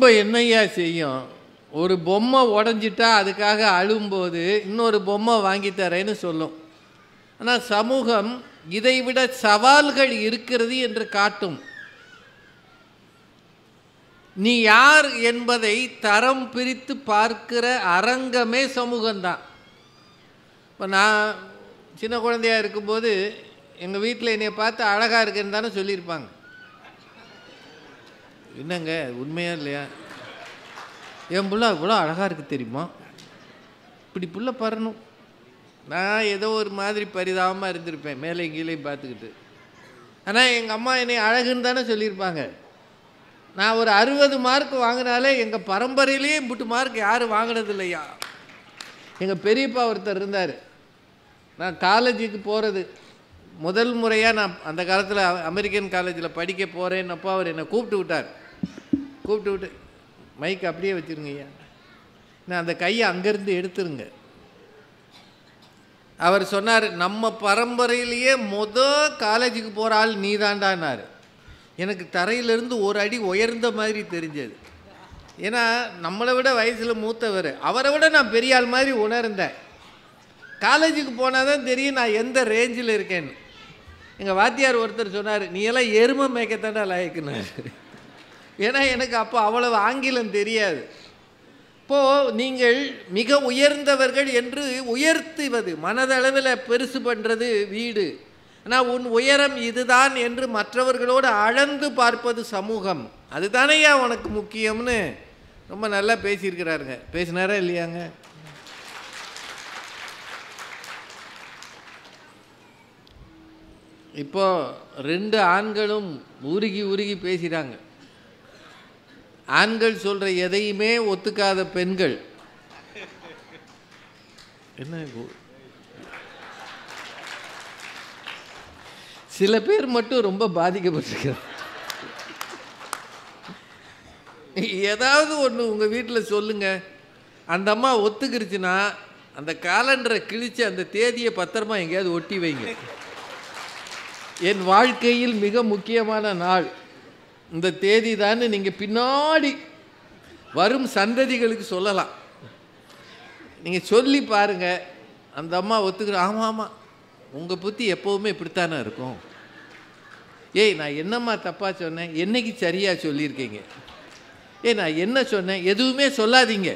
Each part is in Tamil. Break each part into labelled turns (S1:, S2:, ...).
S1: குடும்பம் என்னையா செய்யும்? ஒரு பொம்மை உடஞ்சிட்டா அதுக்காக அழும்போது இன்னொரு பொம்மை வாங்கி தரேன்னு சொல்லும். ஆனால் சமூகம் இதைவிட சவால்கள் இருக்கிறது என்று காட்டும். நீ யார் என்பதை தரம் பிரித்து பார்க்கிற அரங்கமே சமூகம்தான். இப்போ நான் சின்ன குழந்தையாக இருக்கும்போது எங்கள் வீட்டில் என்னை பார்த்து அழகாக இருக்குன்னு தானே சொல்லியிருப்பாங்க. என்னங்க உண்மையா இல்லையா? என் புள்ள இவ்வளோ அழகாக இருக்குது தெரியுமா, இப்படி புள்ள பறணும். நான் ஏதோ ஒரு மாதிரி பரிதாபமாக இருந்திருப்பேன், மேலே கீழே பார்த்துக்கிட்டு. ஆனால் எங்கள் அம்மா என்னை அழகுன்னு தானே சொல்லியிருப்பாங்க. நான் ஒரு 60 மார்க் வாங்கினாலே எங்கள் பரம்பரையிலேயே இம்புட்டு மார்க் யாரும் வாங்கினது இல்லையா. எங்கள் பெரியப்பா ஒருத்தர் இருந்தார். நான் காலேஜுக்கு போகிறது முதல் முறையாக நான் அந்த காலத்தில் அமெரிக்கன் காலேஜில் படிக்க போகிறேன்னப்போ அவர் என்னை கூப்பிட்டு விட்டு மைக் அப்படியே வச்சுருங்க ஐயா, நான் அந்த கையை அங்கேருந்து எடுத்துருங்க. அவர் சொன்னார், நம்ம பரம்பரையிலேயே காலேஜுக்கு போகிற ஆள் நீ தாண்டானார். எனக்கு தரையிலிருந்து ஒரு அடி உயர்ந்த மாதிரி தெரிஞ்சது. ஏன்னா நம்மளை விட வயசில் மூத்தவர், அவரை விட நான் பெரிய ஆள் மாதிரி உணர்ந்தேன். காலேஜுக்கு போனால் தான் தெரியும் நான் எந்த ரேஞ்சில் இருக்கேன்னு. எங்கள் வாத்தியார் ஒருத்தர் சொன்னார், நீ எல்லாம் எருமை மேய்க்கத்தாண்டா லாயக்குனார். ஏன்னா எனக்கு அப்போ அவ்வளவு ஆங்கிலம் தெரியாது. இப்போது நீங்கள் மிக உயர்ந்தவர்கள் என்று உயர்த்துவது, மனதளவில் பெருசு பண்ணுறது வீடு. ஆனால் உன் உயரம் இதுதான் என்று மற்றவர்களோடு அளந்து பார்ப்பது சமூகம். அதுதானேயா உனக்கு முக்கியம்னு ரொம்ப நல்லா பேசியிருக்கிறாருங்க. பேசினாரா இல்லையாங்க? இப்போ 2 ஆண்களும் உருகி பேசுகிறாங்க. ஆண்கள் சொல்கிற எதையுமே ஒத்துக்காத பெண்கள். என்ன சில பேர் மட்டும் ரொம்ப பாதிக்கப்பட்டிருக்கிறார். ஏதாவது ஒன்று உங்கள் வீட்டில் சொல்லுங்கள், அந்த அம்மா ஒத்துக்கிருச்சுன்னா அந்த காலண்டரை கிழித்து அந்த தேதியை பத்திரமா எங்கேயாவது ஒட்டி வைங்க. என் வாழ்க்கையில் மிக முக்கியமான நாள் இந்த தேதி தான் நீங்கள் பின்னாடி வரும் சந்ததிகளுக்கு சொல்லலாம். நீங்கள் சொல்லி பாருங்கள், அந்த அம்மா ஒத்துக்கிற ஆமாம் உங்கள் புத்தி எப்போவுமே இப்படித்தானே இருக்கும். ஏய் நான் என்னம்மா தப்பாக சொன்னேன், என்னைக்கு சரியாக சொல்லியிருக்கீங்க. நான் என்ன சொன்னேன், எதுவுமே சொல்லாதீங்க.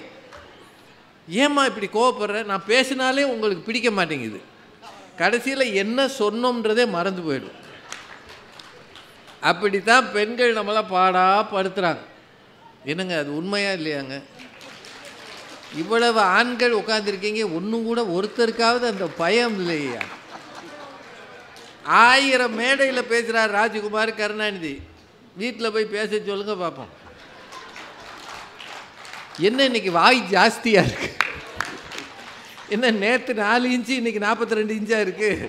S1: ஏம்மா இப்படி கோவப்படுற, நான் பேசினாலே உங்களுக்கு பிடிக்க மாட்டேங்குது. கடைசியில் என்ன சொன்னோம்ன்றதே மறந்து போயிடும். அப்படித்தான் பெண்கள் நம்மளாம் படுத்துகிறாங்க. என்னங்க அது உண்மையா இல்லையாங்க? இவ்வளவு ஆண்கள் உட்காந்துருக்கீங்க, ஒன்றும் கூட ஒருத்தருக்காவது அந்த பயம் இல்லையா? 1000 மேடையில் பேசுகிறார் ராஜகுமார் கருணாநிதி. வீட்டில் போய் பேச சொல்லுங்க பார்ப்போம். என்ன இன்னைக்கு வாய் ஜாஸ்தியாக இருக்கு, என்ன நேற்று 4 இன்ச்சு இன்னைக்கு 42 இன்ச்சாக இருக்குது.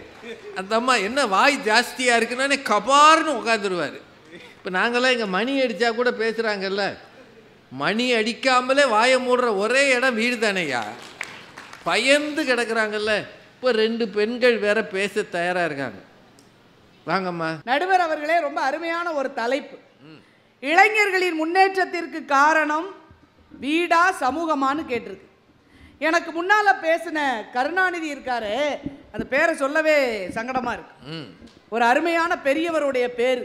S1: அந்த அம்மா என்ன வாய் ஜாஸ்தியாக இருக்குன்னு கபார்னு உட்காந்துருவார். இப்போ நாங்களாம் இங்கே மணி அடித்தா கூட பேசுகிறாங்கல்ல, மணி அடிக்காமலே வாயை மூடுற ஒரே இடம் வீடு தானேயா. பயந்து கிடக்குறாங்கல்ல. இப்போ 2 பெண்கள் வேற பேச தயாராக இருக்காங்க. வாங்கம்மா.
S2: நடுவர் அவர்களே, ரொம்ப அருமையான ஒரு தலைப்பு. இளைஞர்களின் முன்னேற்றத்திற்கு காரணம் வீடா சமூகமானு கேட்டிருக்கு. எனக்கு முன்னால பேசின கருணாநிதி இருக்காரு, அந்த பேரை சொல்லவே சங்கடமா இருக்கு. ஒரு அருமையான பெரியவருடைய பேரு.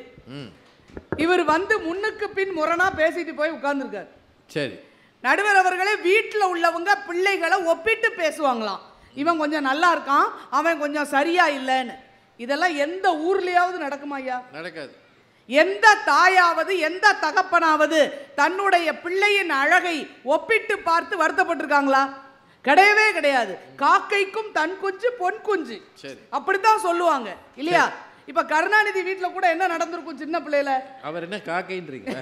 S2: இவர் வந்து முன்னுக்கு பின் முரணா பேசிட்டு போய் உட்கார்ந்துருக்காரு.
S1: சரி.
S2: நடுவர் அவர்களே, வீட்டில் உள்ளவங்க பிள்ளைகளை ஒப்பிட்டு பேசுவாங்களாம். இவன் கொஞ்சம் நல்லா இருக்கான், அவன் கொஞ்சம் சரியா இல்லைன்னு. இதெல்லாம் எந்த ஊர்லயாவது நடக்குமா ஐயா?
S1: நடக்காது.
S2: எந்த தாயாவது எந்த தகப்பனாவது தன்னுடைய பிள்ளையின் அழகை ஒப்பிட்டு பார்த்து வருத்தப்பட்டிருக்காங்களா? கிடையவே கிடையாது. காக்கைக்கும் தன் குஞ்சு பொன் குஞ்சு, அப்படித்தான் சொல்லுவாங்க இல்லையா? இப்ப கருணாநிதி வீட்டுல கூட என்ன நடந்திருக்கும் சின்ன பிள்ளையில? அவர் என்ன காக்கைன்றீங்க?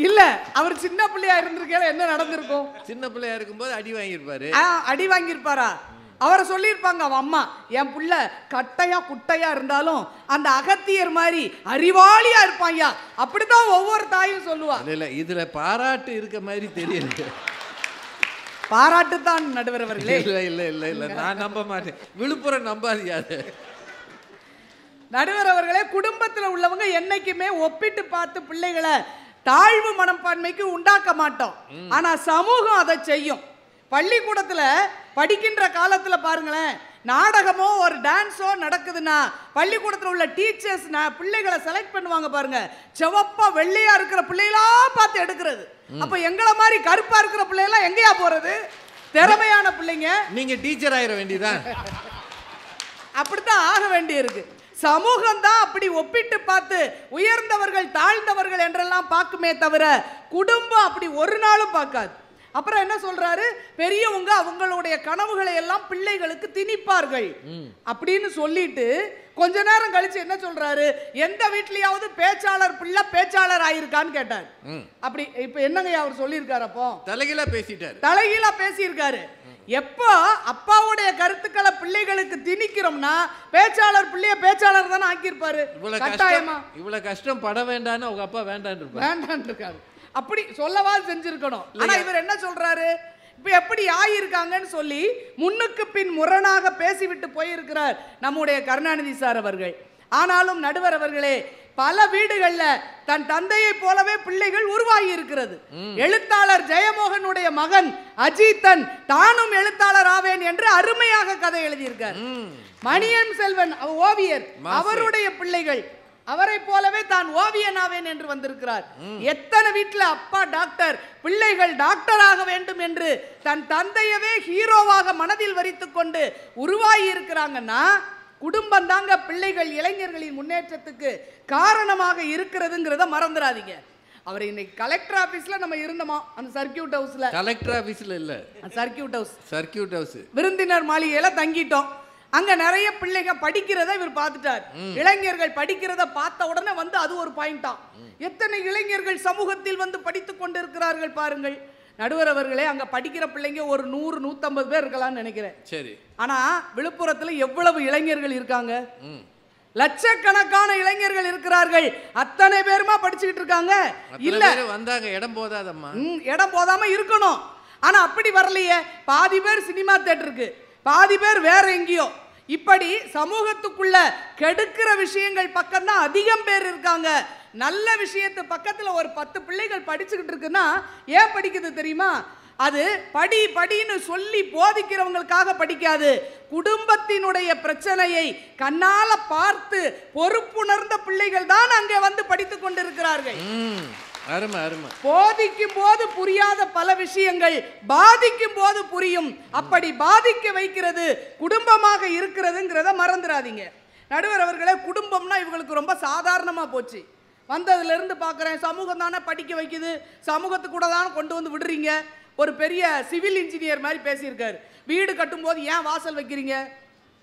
S2: இல்ல, அவர் சின்ன பிள்ளையா இருந்திருக்கேன், என்ன நடந்திருக்கும்? சின்ன பிள்ளையா இருக்கும்போது அடி வாங்கியிருப்பாரு. அடி வாங்கியிருப்பாரா? அவரை சொல்லியிருப்பாங்க, அவன் அம்மா, என் புள்ள கட்டையா குட்டையா இருந்தாலும் அந்த அகத்தியர் மாதிரி அறிவாளியா இருப்பாங்க. அப்படித்தான் ஒவ்வொரு தாயும் சொல்லுவா. இல்ல இதுல பாராட்டு இருக்க மாதிரி தெரியல. பாராட்டு தான் நடுவர் அவர்களே. இல்ல இல்ல இல்ல இல்ல, நான் நம்ப மாட்டேன். விழுப்புரம் நம்பாதியாது. நடுவர் அவர்களே, குடும்பத்தில் உள்ளவங்க என்னைக்குமே ஒப்பிட்டு பார்த்து பிள்ளைகளை தாழ்வு மனப்பான்மைக்கு உண்டாக்க மாட்டோம். ஆனா சமூகம் அதை செய்யும். பள்ளிக்கூடத்துல படிக்கின்ற காலத்துல பாருங்களேன், நாடகமோ ஒரு டான்ஸோ நடக்குதுன்னா பள்ளிக்கூடத்தில் உள்ள டீச்சர்ஸ் பிள்ளைகளை செலக்ட் பண்ணுவாங்க பாருங்க. செவப்பா வெள்ளையா இருக்கிற பிள்ளைகளா பார்த்து எடுக்கிறது. அப்ப எங்களை மாதிரி கருப்பா இருக்கிற பிள்ளைகளா எங்கேயா போறது? திறமையான பிள்ளைங்க.
S1: நீங்க டீச்சர் ஆயிர வேண்டியதான்.
S2: அப்படித்தான் ஆக வேண்டி இருக்கு. சமூகம் தான் அப்படி ஒப்பிட்டு பார்த்து உயர்ந்தவர்கள் தாழ்ந்தவர்கள் என்றெல்லாம் பார்க்குமே தவிர குடும்பம் அப்படி ஒரு நாளும் பார்க்காது. அப்புறம் என்ன சொல்றாரு, பெரியவங்க அவங்களுடைய கனவுகளை எல்லாம் பிள்ளைகளுக்கு திணிப்பார்கள் அப்படின்னு சொல்லிட்டு கொஞ்ச நேரம் கழிச்சு என்ன சொல்றாரு, எந்த வீட்லயாவது பேச்சாளர் பிள்ளை பேச்சாளர் ஆயிருக்கான்னு கேட்டார். அப்படி இப்ப என்னங்க அவர் சொல்லியிருக்காரு? அப்போ
S1: தலைகீழா பேசிட்டாரு.
S2: தலைகீழா பேசியிருக்காரு. எப்போ அப்பாவுடைய கருத்துக்களை பிள்ளைகளுக்கு திணிக்கிறோம்னா பேச்சாளர் பிள்ளைய பேச்சாளர் தானே ஆக்கியிருப்பாரு.
S1: இவ்வளவு கஷ்டம் பட வேண்டான்னு அவங்க அப்பா வேண்டான்னு
S2: இருக்காரு. அப்படி சொல்லவா செஞ்சிருக்கணும். ஆனா இவர் என்ன சொல்றாரு, இப்ப எப்படி ஆயிருக்காங்கன்னு சொல்லி முன்னுக்கு பின் முரணாக பேசிவிட்டு போயிருக்கிறார் நம்முடைய கருணாநிதி சார் அவர்கள். ஆனாலும் நடுவர் அவர்களே, பல வீடுகள்ல தன் தந்தையை போலவே பிள்ளைகள் உருவாகி இருக்கிறது. எழுத்தாளர் ஜெயமோகனுடைய மகன் அஜித்தன் தானும் எழுத்தாளர் ஆவேன் என்று அருமையாக கதை எழுதியிருக்கார். மணியன் செல்வன் ஓவியர், அவருடைய பிள்ளைகள் அவரை போலவே தான் ஓவியன் ஆவேன் என்று வந்திருக்கிறார். எத்தனை வீட்டுல அப்பா டாக்டர், பிள்ளைகள் டாக்டர் ஆக வேண்டும் என்று தன் தந்தையவே ஹீரோவாக மனதில் வரித்துக் கொண்டு உருவாகி இருக்கிறாங்கன்னா குடும்பம் தாங்க பிள்ளைகள் இளைஞர்களின் முன்னேற்றத்துக்கு காரணமாக இருக்கிறதுங்கிறத மறந்துடாதீங்க. அவர் இன்னைக்கு கலெக்டர் ஆபீஸ்ல நம்ம இருந்தோமா, அந்த சர்க்கியூட் ஹவுஸ்ல.
S1: கலெக்டர் ஆபீஸ்ல இல்ல,
S2: சர்க்கியூட் ஹவுஸ் விருந்தினர் மாளிகையில தங்கிட்டோம். அங்க நிறைய பிள்ளைங்க படிக்கிறத இவர் பார்த்துட்டார். இளைஞர்கள் படிக்கிறத பார்த்த உடனே வந்து அது ஒரு பாயிண்டா, எத்தனை இளைஞர்கள் சமூகத்தில் வந்து படித்துக் கொண்டிருக்கிறார்கள் பாருங்கள். நடுவர் அவர்களே, அங்க படிக்கிற பிள்ளைங்க ஒரு 100-150 பேர் இருக்கலாம்னு நினைக்கிறேன். சரி. ஆனா விழுப்புரத்துல எவ்வளவு இளைஞர்கள் இருக்காங்க? லட்சக்கணக்கான இளைஞர்கள் இருக்கிறார்கள். அத்தனை பேருமா படிச்சுக்கிட்டு இருக்காங்க? இல்ல,
S1: வந்தாங்க. இடம் போதாதம்மா.
S2: இடம் போதாம இருக்கணும். ஆனா அப்படி வரலையே. பாதி பேர் சினிமா தியேட்டருக்கு, பாதி பேர் வேற எங்கேயோ. இப்படி சமூகத்துக்குள்ள கெடுக்கிற விஷயங்கள் பக்கம் தான் அதிகம் பேர் இருக்காங்க. நல்ல விஷயத்து பக்கத்துல ஒரு 10 பிள்ளைகள் படிச்சுக்கிட்டு இருக்குன்னா ஏன் படிக்குது தெரியுமா? அது படின்னு சொல்லி போதிக்கிறவங்களுக்காக படிக்காது. குடும்பத்தினுடைய பிரச்சனையை கண்ணால பார்த்து பொறுப்புணர்ந்த பிள்ளைகள் தான் அங்கே வந்து படித்துக் கொண்டிருக்கிறார்கள். போதிக்கும் போது புரியாத பல விஷயங்கள் பாதிக்கும் போது புரியும். அப்படி பாதிக்க வைக்கிறது குடும்பமாக இருக்கிறதுங்கிறத மறந்துடாதீங்க. நடுவர் அவர்களே, குடும்பம்னா இவங்களுக்கு ரொம்ப சாதாரணமா போச்சு. வந்ததுல இருந்து பாக்குறேன், சமூகம் தானே படிக்க வைக்குது, சமூகத்துக்கு கூட தான் கொண்டு வந்து விடுறீங்க. ஒரு பெரிய சிவில் இன்ஜினியர் மாதிரி பேசியிருக்காரு. வீடு கட்டும் போது ஏன் வாசல் வைக்கிறீங்க?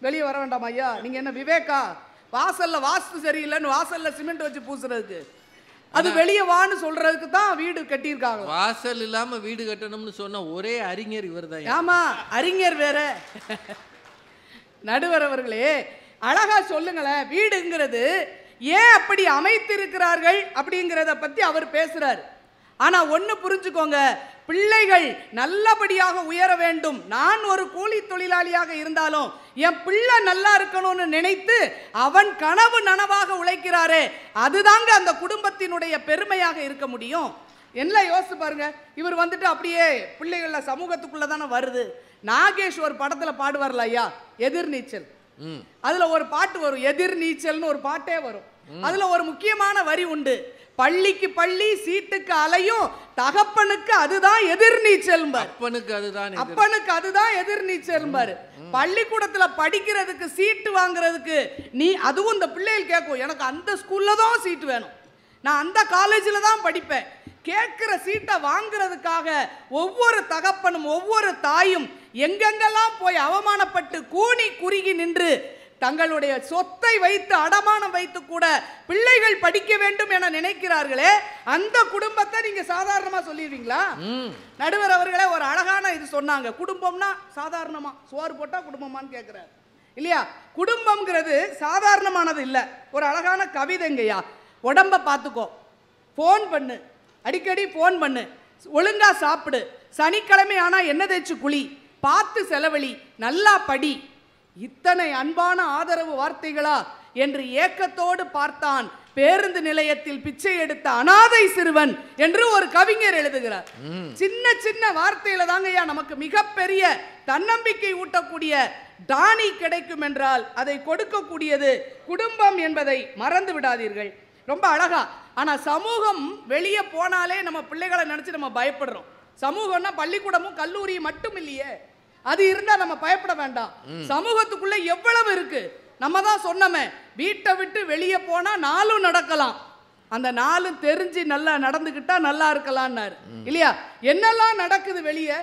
S2: வெளியே வர வேண்டாம் ஐயா, நீங்க என்ன விவேகா? வாசல்ல வாஸ்து சரியில்லைன்னு வாசல்ல சிமெண்ட் வச்சு பூசுறதுக்கு, அது வெளியே வான்னு சொல்றதுக்கு தான் வீடு கட்டியிருக்காங்க.
S1: வாசல் இல்லாம வீடு கட்டணும்னு சொன்ன ஒரே அறிஞர் இவர் தான்.
S2: ஆமா, அறிஞர் வேற. நடுவர் அவர்களே, அழகா சொல்லுங்களேன், வீடுங்கிறது ஏன் அப்படி அமைத்திருக்கிறார்கள் அப்படிங்கிறத பத்தி அவர் பேசுறாரு. ஆனா ஒன்னு புரிஞ்சுக்கோங்க, பிள்ளைகள் நல்லபடியாக உயர வேண்டும். நான் ஒரு கூலி தொழிலாளியாக இருந்தாலும் என் பிள்ளை நல்லா இருக்கணும்னு நினைத்து அவன் கனவு நனவாக உழைக்கிறாரே, அதுதாங்க அந்த குடும்பத்தினுடைய பெருமையாக இருக்க முடியும். என்ன யோசிச்சு பாருங்க. இவர் வந்துட்டு அப்படியே பிள்ளைகள சமூகத்துக்குள்ள தானே வருது. நாகேஷ் ஒரு படத்துல பாடுவார்ல ஐயா, எதிர்நீச்சல். அதுல ஒரு பாட்டு வரும், எதிர்நீச்சல்னு ஒரு பாட்டே வரும். அதுல ஒரு முக்கியமான வரி உண்டு, பள்ளிக்கு பள்ளி சீட்டுக்கு அலையும் தகப்பனுக்கு அதுதான் எதிர்நீச்சல். அப்பனுக்கு அதுதான் எதிர்நீச்சல். பள்ளிக்கூடத்துல படிக்கிறதுக்கு சீட்டு வாங்குறதுக்கு நீ, அதுவும் இந்த பிள்ளைகள் கேட்கும், எனக்கு அந்த ஸ்கூல்ல தான் சீட்டு வேணும், நான் அந்த காலேஜ்ல தான் படிப்பேன். கேட்கிற சீட்டை வாங்குறதுக்காக ஒவ்வொரு தகப்பனும் ஒவ்வொரு தாயும் எங்கெங்கெல்லாம் போய் அவமானப்பட்டு கூனி குறுகி நின்று தங்களுடைய சொத்தை வைத்து அடமானம் வைத்து கூட பிள்ளைகள் படிக்க வேண்டும் என நினைக்கிறார்களே, அந்த குடும்பத்தை நீங்க சாதாரணமா சொல்லிடுவீங்களா? நடுவர் அவர்களே ஒரு அழகான இது சொன்னாங்க, குடும்பம்னா சாதாரணமா சோறு போட்டா குடும்பமான்னு கேட்கிறார் இல்லையா? குடும்பம்ங்கிறது சாதாரணமானது இல்ல. ஒரு அழகான கவிதைங்கய்யா, உடம்ப பார்த்துக்கோ, போன் பண்ணு, அடிக்கடி போன் பண்ணு, ஒழுங்கா சாப்பிடு, சனிக்கிழமை ஆனா என்ன தேய்ச்சி குளி, பார்த்து செலவழி, நல்லா படி, இத்தனை அன்பான ஆதரவு வார்த்தைகளா என்று ஏக்கத்தோடு பார்த்தான். பேருந்து நிலையத்தில் பிச்சை எடுத்த அனாதை சிறுவன் என்று ஒரு கவிஞர் எழுதுகிறார். சின்ன சின்ன வார்த்தையில தாங்கய்யா நமக்கு மிகப்பெரிய தன்னம்பிக்கை ஊட்டக்கூடிய டானி கிடைக்கும் என்றால் அதை கொடுக்கக்கூடியது குடும்பம் என்பதை மறந்து விடாதீர்கள். ரொம்ப அழகா. ஆனா சமூகம் வெளியே போனாலே நம்ம பிள்ளைகளை நினைச்சு நம்ம பயப்படுறோம். சமூகம்னா பள்ளிக்கூடமும் கல்லூரியும் மட்டும் இல்லையே, அது இருந்தா நம்ம பயப்பட வேண்டாம். சமூகத்துக்குள்ள எவ்வளவு இருக்கு. நம்ம தான் சொன்னோமே, வீட்டை விட்டு வெளியே போனா நாளும் நடக்கலாம், அந்த நாளும் தெரிஞ்சு நல்லா நடந்துக்கிட்டா நல்லா இருக்கலாம்னாரு இல்லையா? என்னெல்லாம் நடக்குது வெளியே,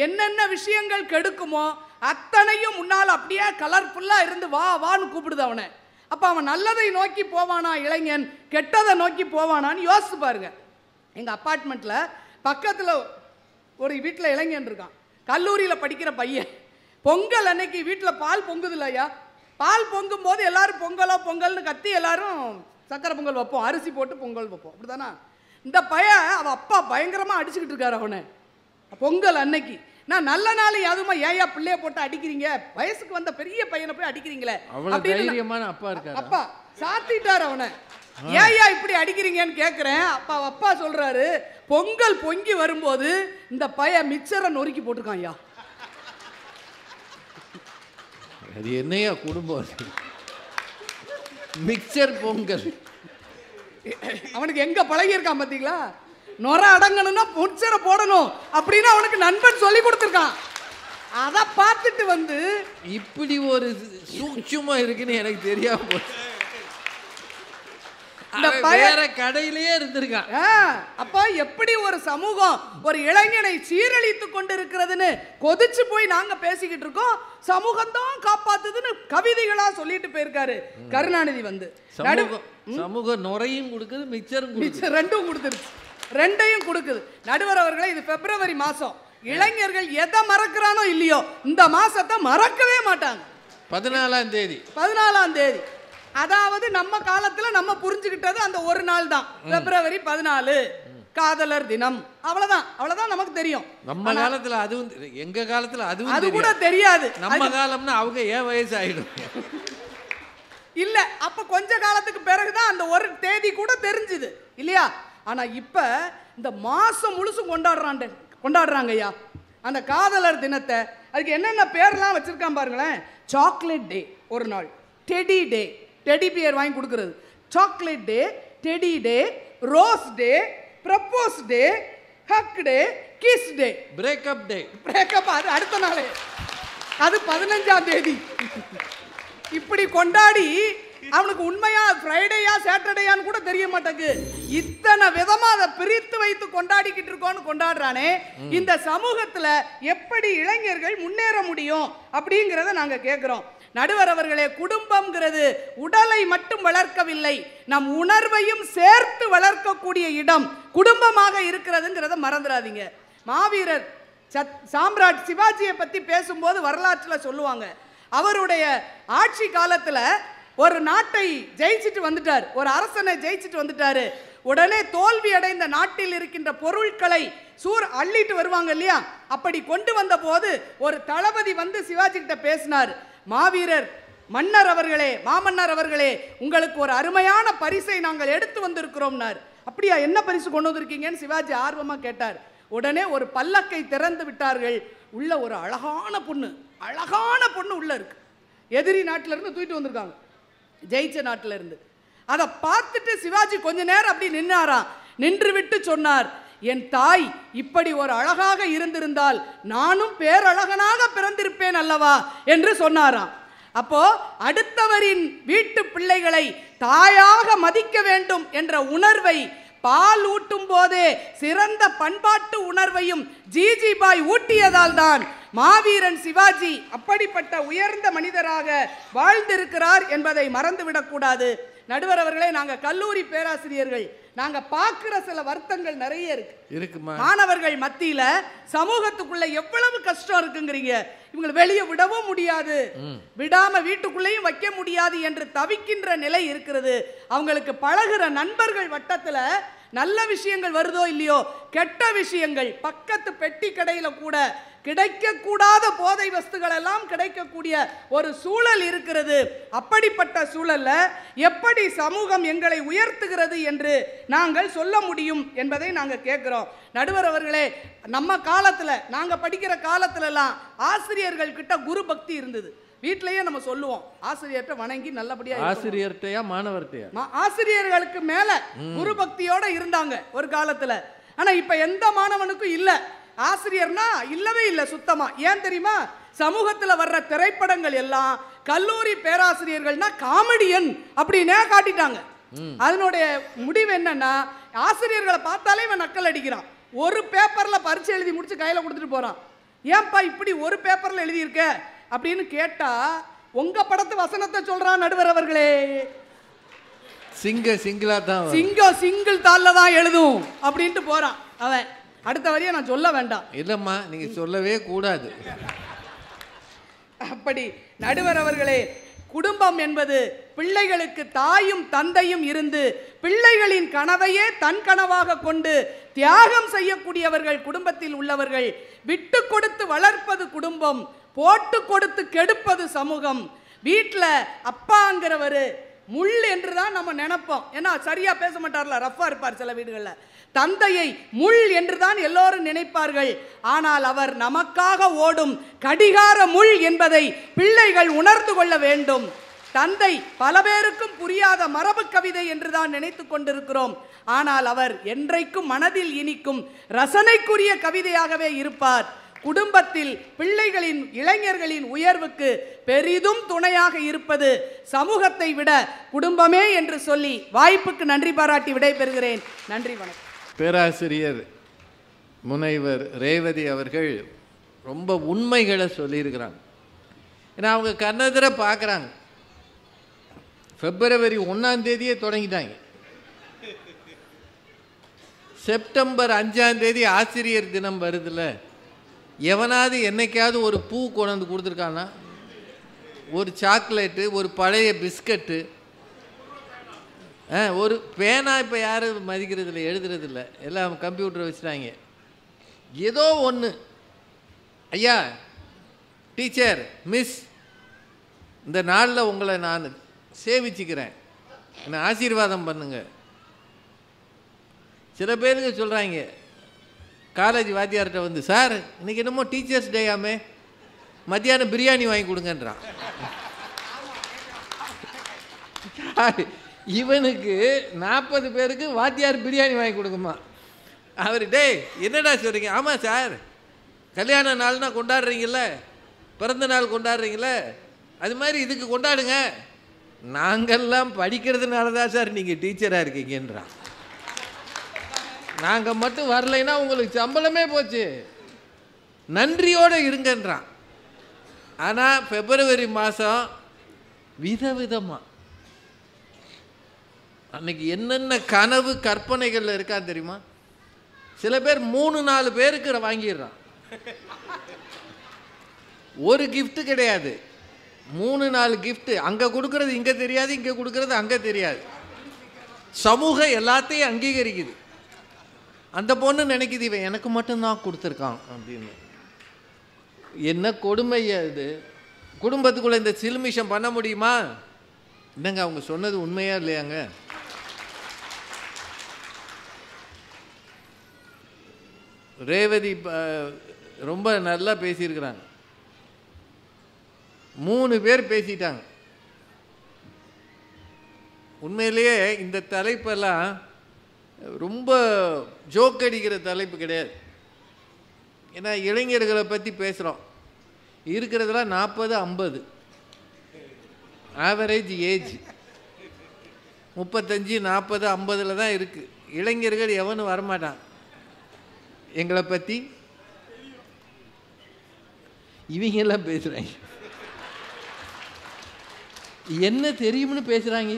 S2: என்னென்ன விஷயங்கள் கெடுக்குமோ அத்தனையும் முன்னால் அப்படியே கலர்ஃபுல்லா இருந்து வா வான்னு கூப்பிடுது அவனை. அப்ப அவன் நல்லதை நோக்கி போவானா இளைஞன், கெட்டதை நோக்கி போவானான்னு யோசிச்சு பாருங்க. எங்க அப்பார்ட்மெண்ட்ல பக்கத்துல ஒரு வீட்டில் இளைஞன் இருக்கான், கல்லூரியில் படிக்கிற பையன். பொங்கல் அன்னைக்கு வீட்டில் பால் பொங்குது இல்லையா, பால் பொங்கும் போது எல்லாரும் பொங்கலோ பொங்கல்னு கத்தி எல்லாரும் சக்கரை பொங்கல் வைப்போம், அரிசி போட்டு பொங்கல் வைப்போம், அப்படிதானா? இந்த பையன் அவன் அப்பா பயங்கரமாக அடிச்சுக்கிட்டு இருக்காரு அவனை பொங்கல் அன்னைக்கு. நான் நல்ல நாள் அதுமா ஏயா பிள்ளைய போட்டு அடிக்கிறீங்க, வயசுக்கு வந்த பெரிய பையனை போய் அடிக்கிறீங்களே அப்பா சாத்திட்டார் அவனை. ஏயா இப்படி அடிக்கிறீங்கன்னு கேட்குறேன். அப்பா சொல்றாரு, பொங்கல் பொங்கி வரும்போது இந்த பையன் மிக்சரை நொறுக்கி போட்டிருக்கான் ஐயா.
S1: அது என்னையா குடும்பம், மிக்சர் பொங்கல்.
S2: அவனுக்கு எங்க பழகி இருக்கான் பாத்தீங்களா? நொர அடங்கணும்னா மிக்சரை போடணும் அப்படின்னு அவனுக்கு நண்பன் சொல்லி கொடுத்துருக்கான். அதை பார்த்துட்டு வந்து
S1: இப்படி ஒரு சூட்சுமா இருக்குன்னு எனக்கு தெரியாம போச்சு. வேற கடையிலேயே இருந்திருக்கான்.
S2: அப்ப எப்படி ஒரு சமூகம் ஒரு இளைஞனை சீரழித்து கொண்டிருக்கிறதுன்னு கொதிச்சு போய் நாங்க பேசிக்கிட்டு இருக்கோம். சமூகம் தான் காப்பாத்துதுன்னு கவிதைகளா சொல்லிட்டு போயிருக்காரு கருணாநிதி. வந்து
S1: சமூகம் நுரையும் கொடுக்குது, மிக்சரும்
S2: ரெண்டும் கொடுத்துருச்சு, ரெண்டையும் கொடுக்குது. நடுவர் அவர்களே, இது பிப்ரவரி மாசம். இளைஞர்கள் எதை மறக்கிறானோ இல்லையோ இந்த மாசத்தை மறக்கவே மாட்டாங்க. 14ஆம் தேதி, அதாவது நம்ம காலத்துல நம்ம புரிஞ்சுக்கிட்டது அந்த ஒரு நாள் தான், பிப்ரவரி 14 காதலர் தினம். அவ்வளவுதான் நமக்கு தெரியும்.
S1: நம்ம காலத்துல அதுவும், எங்க காலத்துல
S2: அது கூட தெரியாது.
S1: நம்ம காலம்னா அவங்க ஏன் வயசு ஆயிடும்
S2: இல்ல, அப்ப கொஞ்ச காலத்துக்கு பிறகுதான் அந்த ஒரு தேதி கூட தெரிஞ்சுது இல்லையா? ஆனா இப்ப இந்த மாசம் முழுசும் கொண்டாடுறாங்க ஐயா அந்த காதலர் தினத்தை. அதுக்கு என்னென்ன பேர்லாம் வச்சிருக்கான் பாருங்களேன். சாக்லேட் டே ஒரு நாள், டெடி டே, டெடி பியர் வாங்கி கொடுக்கறது, chocolate day, teddy day, rose day, propose day, hug day, kiss day,
S1: breakup day.
S2: அது அடுத்த நாளே, அது 15ஆம் தேதி. இப்படி கொண்டாடி அவனுக்கு உண்மையா ஃப்ரைடேயா சாட்டர்டேயான்னு கூட தெரிய மாட்டேங்குது. இத்தனை விதமா அதை பிரித்து வைத்து கொண்டாடிக்கிட்டு இருக்கோன்னு கொண்டாடுறானே. இந்த சமூகத்துல எப்படி இளைஞர்கள் முன்னேற முடியும் அப்படிங்கிறத நாங்க கேட்கிறோம். நடுவர் அவர்களே, குடும்பம்ங்கிறது உடலை மட்டும் வளர்க்கவில்லை, நம் உணர்வையும் சேர்த்து வளர்க்கக்கூடிய இடம் குடும்பமாக இருக்கிறதுங்கிறத மறந்துடாதீங்க. மாவீரர் சாம்ராட் சிவாஜியை பத்தி பேசும்போது வரலாற்றில் சொல்லுவாங்க, அவருடைய ஆட்சி காலத்துல ஒரு நாட்டை ஜெயிச்சுட்டு வந்துட்டார், ஒரு அரசனை ஜெயிச்சுட்டு வந்துட்டாரு. உடனே தோல்வி அடைந்த நாட்டில் இருக்கின்ற பொருட்களை அள்ளிட்டு வருவாங்க இல்லையா, அப்படி கொண்டு வந்த போது ஒரு தளபதி வந்து சிவாஜி கிட்ட பேசினார். மாவீரர் மன்னர் அவர்களே, மாமன்னர் அவர்களே, உங்களுக்கு ஒரு அருமையான பரிசை நாங்கள் எடுத்து வந்திருக்கிறோம்னார். அப்படியா, என்ன பரிசு கொண்டு வந்திருக்கீங்கன்னு சிவாஜி ஆர்வமா கேட்டார். உடனே ஒரு பல்லக்கை திறந்து விட்டார்கள். உள்ள ஒரு அழகான பொண்ணு உள்ள இருக்கு. எதிரி நாட்டில இருந்து தூக்கிட்டு வந்திருக்காங்க, ஜெயிச்ச நாட்டில இருந்து. அதை பார்த்துட்டு சிவாஜி கொஞ்ச நேரம் அப்படி நின்னாராம். நின்று விட்டு சொன்னார், என் தாய் இப்படி ஒரு அழகாக இருந்திருந்தால் நானும் பேரழகனாக பிறந்திருப்பேன் அல்லவா என்று சொன்னாராம். அப்போ அடுத்தவரின் வீட்டு பிள்ளைகளை தாயாக மதிக்க வேண்டும் என்ற உணர்வை பால் ஊட்டும் போதே சிறந்த பண்பாட்டு உணர்வையும் ஜிஜிபாய் ஊட்டியதால் தான் மாவீரன் சிவாஜி அப்படிப்பட்ட உயர்ந்த மனிதராக வாழ்ந்திருக்கிறார் என்பதை மறந்துவிடக்கூடாது. நடுவர் அவர்களே, நாங்க கல்லூரி பேராசிரியர்கள், நாங்க பார்க்கிற சில வருத்தங்கள் நிறைய இருக்கு. மாணவர்கள் மத்தியில சமூகத்துக்குள்ள எவ்வளவு கஷ்டம் இருக்குங்கிறீங்க. இவங்களை வெளியே விடவும் முடியாது, விடாம வீட்டுக்குள்ளேயும் வைக்க முடியாது என்று தவிக்கின்ற நிலை இருக்கிறது. அவங்களுக்கு பழகுற நண்பர்கள் வட்டத்துல நல்ல விஷயங்கள் வருதோ இல்லையோ, கெட்ட விஷயங்கள் பக்கத்து பெட்டி கடையில கூட கிடைக்கக்கூடாத போதை வஸ்துகள் எல்லாம் கிடைக்கக்கூடிய ஒரு சூழல் இருக்கிறது. அப்படிப்பட்ட சூழல்ல எப்படி சமூகம் எங்களை உயர்த்துகிறது என்று நாங்கள் சொல்ல முடியும் என்பதை நாங்கள் கேட்கிறோம். நடுவர் அவர்களே, நம்ம காலத்துல, நாங்க படிக்கிற காலத்துல எல்லாம் ஆசிரியர்கள் கிட்ட குரு பக்தி இருந்தது. வீட்டிலேயே நம்ம சொல்லுவோம், ஆசிரியர்கிட்ட வணங்கி நல்லபடியா.
S1: ஆசிரியர்கிட்டயா மாணவர்கிட்டயா?
S2: ஆசிரியர்களுக்கு மேல குரு பக்தியோட இருந்தாங்க ஒரு காலத்துல. ஆனா இப்ப எந்த மாணவனுக்கும் இல்ல. ஆசிரியர்னா இல்லவே இல்லை சுத்தமா. ஏன் தெரியுமா? சமூகத்துல வர்ற திரைப்படங்கள் எல்லாம் கல்லூரி பேராசிரியர்கள்னா காமெடியன் அப்படின்னே காட்டிட்டாங்க. அதனுடைய முடிவு என்னன்னா, ஆசிரியர்களை பார்த்தாலே இவன் நக்கல் அடிக்கிறான். ஒரு பேப்பர்ல பரீட்சை எழுதி முடிச்சு கையில கொடுத்துட்டு போறான். ஏன்பா இப்படி ஒரு பேப்பர்ல எழுதியிருக்க அப்படின்னு கேட்டா, உங்க படத்து வசனத்தை சொல்றான் நடுவர் அவர்களே.
S1: சிங்கிளா தான்,
S2: சிங்கிள் தாள்ல தான் எழுதும் அப்படின்ட்டு போறான் அவன். அடுத்த வரியை நான் சொல்ல வேண்டாம்.
S1: இல்லம்மா, நீங்க சொல்லவே கூடாது.
S2: அப்படி நடுவர் அவர்களே, குடும்பம் என்பது பிள்ளைகளுக்கு தாயும் தந்தையும் இருந்து பிள்ளைகளின் கனவையே தன் கனவாக கொண்டு தியாகம் செய்யக்கூடியவர்கள் குடும்பத்தில் உள்ளவர்கள். விட்டு கொடுத்து வளர்ப்பது குடும்பம், போட்டு கொடுத்து கெடுப்பது சமூகம். வீட்டில் அப்பாங்கிறவர் முள் என்று தான் நம்ம நினைப்போம். ஏன்னா சரியா பேச மாட்டார்ல, ரஃபா இருப்பார் சில வீடுகளில். தந்தையை முள் என்று தான் எல்லோரும் நினைப்பார்கள். ஆனால் அவர் நமக்காக ஓடும் கடிகார முள் என்பதை பிள்ளைகள் உணர்ந்து கொள்ள வேண்டும். தந்தை பல பேருக்கும் புரியாத மரபு கவிதை என்று தான் நினைத்து கொண்டிருக்கிறோம். ஆனால் அவர் என்றைக்கும் மனதில் இனிக்கும் ரசனைக்குரிய கவிதையாகவே இருப்பார். குடும்பத்தில் பிள்ளைகளின் இளைஞர்களின் உயர்வுக்கு பெரிதும் துணையாக இருப்பது சமூகத்தை விட குடும்பமே என்று சொல்லி வாய்ப்புக்கு நன்றி பாராட்டி விடைபெறுகிறேன். நன்றி, வணக்கம்.
S1: பேராசிரியர் முனைவர் ரேவதி அவர்கள் ரொம்ப உண்மைகளை சொல்லியிருக்கிறாங்க. ஏன்னா அவங்க கண்ணெதிர பார்க்குறாங்க. February 1 தொடங்கிட்டாங்க. செப்டம்பர் 5 ஆசிரியர் தினம் வருதுல்ல, எவனாவது என்னைக்காவது ஒரு பூ கொண்டு கொடுத்துருக்கானா? ஒரு சாக்லேட்டு, ஒரு பழைய பிஸ்கட்டு, ஒரு பேனா இப்போ யாரும் மதிக்கிறதில்ல, எழுதுறதில்ல, எல்லாம் கம்ப்யூட்டரை வச்சுட்டாங்க. ஏதோ ஒன்று, ஐயா டீச்சர் மிஸ், இந்த நாளில் உங்களை நான் சேவிச்சுக்கிறேன், என்னை ஆசீர்வாதம் பண்ணுங்க. சில பேருக்கு சொல்கிறாங்க, காலேஜ் வாத்தியார்கிட்ட வந்து, சார் இன்னைக்கு என்னமோ டீச்சர்ஸ் டேயாமே, மத்தியானம் பிரியாணி வாங்கி கொடுங்கன்றான். இவனுக்கு 40 பேருக்கு வாத்தியார் பிரியாணி வாங்கி கொடுக்குமா? அவர் டே என்னடா சொல்கிறீங்க? ஆமாம் சார், கல்யாண நாள்னா கொண்டாடுறீங்கள, பிறந்த நாள் கொண்டாடுறீங்கள, அது மாதிரி இதுக்கு கொண்டாடுங்க. நாங்கள்லாம் படிக்கிறதுனால தான் சார் நீங்கள் டீச்சராக இருக்கீங்கன்றான். நாங்கள் மட்டும் வரலைன்னா உங்களுக்கு சம்பளமே போச்சு, நன்றியோடு இருங்கன்றான். ஆனால் February மாதம் விதவிதமாக அன்னைக்கு என்னென்ன கனவு கற்பனைகள் இருக்கான்னு தெரியுமா? சில பேர் 3-4 பேருக்கு வாங்கிடுறான். ஒரு கிஃப்ட் கிடையாது, 3-4 கிஃப்ட். அங்கே கொடுக்கறது இங்கே தெரியாது, இங்கே கொடுக்கறது அங்கே தெரியாது. சமூகம் எல்லாத்தையும் அங்கீகரிக்குது. அந்த பொண்ணு நினைக்குது இவன் எனக்கு மட்டும்தான் கொடுத்துருக்கான் அப்படின்னு. என்ன கொடுமையா இது? குடும்பத்துக்குள்ளே இந்த சிலுமிஷம் பண்ண முடியுமா? என்னங்க அவங்க சொன்னது உண்மையா இல்லையாங்க? ரேவதி ரொம்ப நல்லா பேசியிருக்கிறாங்க. 3 பேர் பேசிட்டாங்க. உண்மையிலேயே இந்த தலைப்பெல்லாம் ரொம்ப ஜோக் அடிக்கிற தலைப்பு கிடையாது. ஏன்னா இளைஞர்களை பற்றி பேசுகிறோம். இருக்கிறதுலாம் 40-50 ஆவரேஜ் ஏஜ். 35-40-50 தான் இருக்குது. இளைஞர்கள் எவனும் வரமாட்டான். எங்களை பற்றி இவங்கெல்லாம் பேசுகிறாங்க. என்ன தெரியும்னு பேசுகிறாங்க.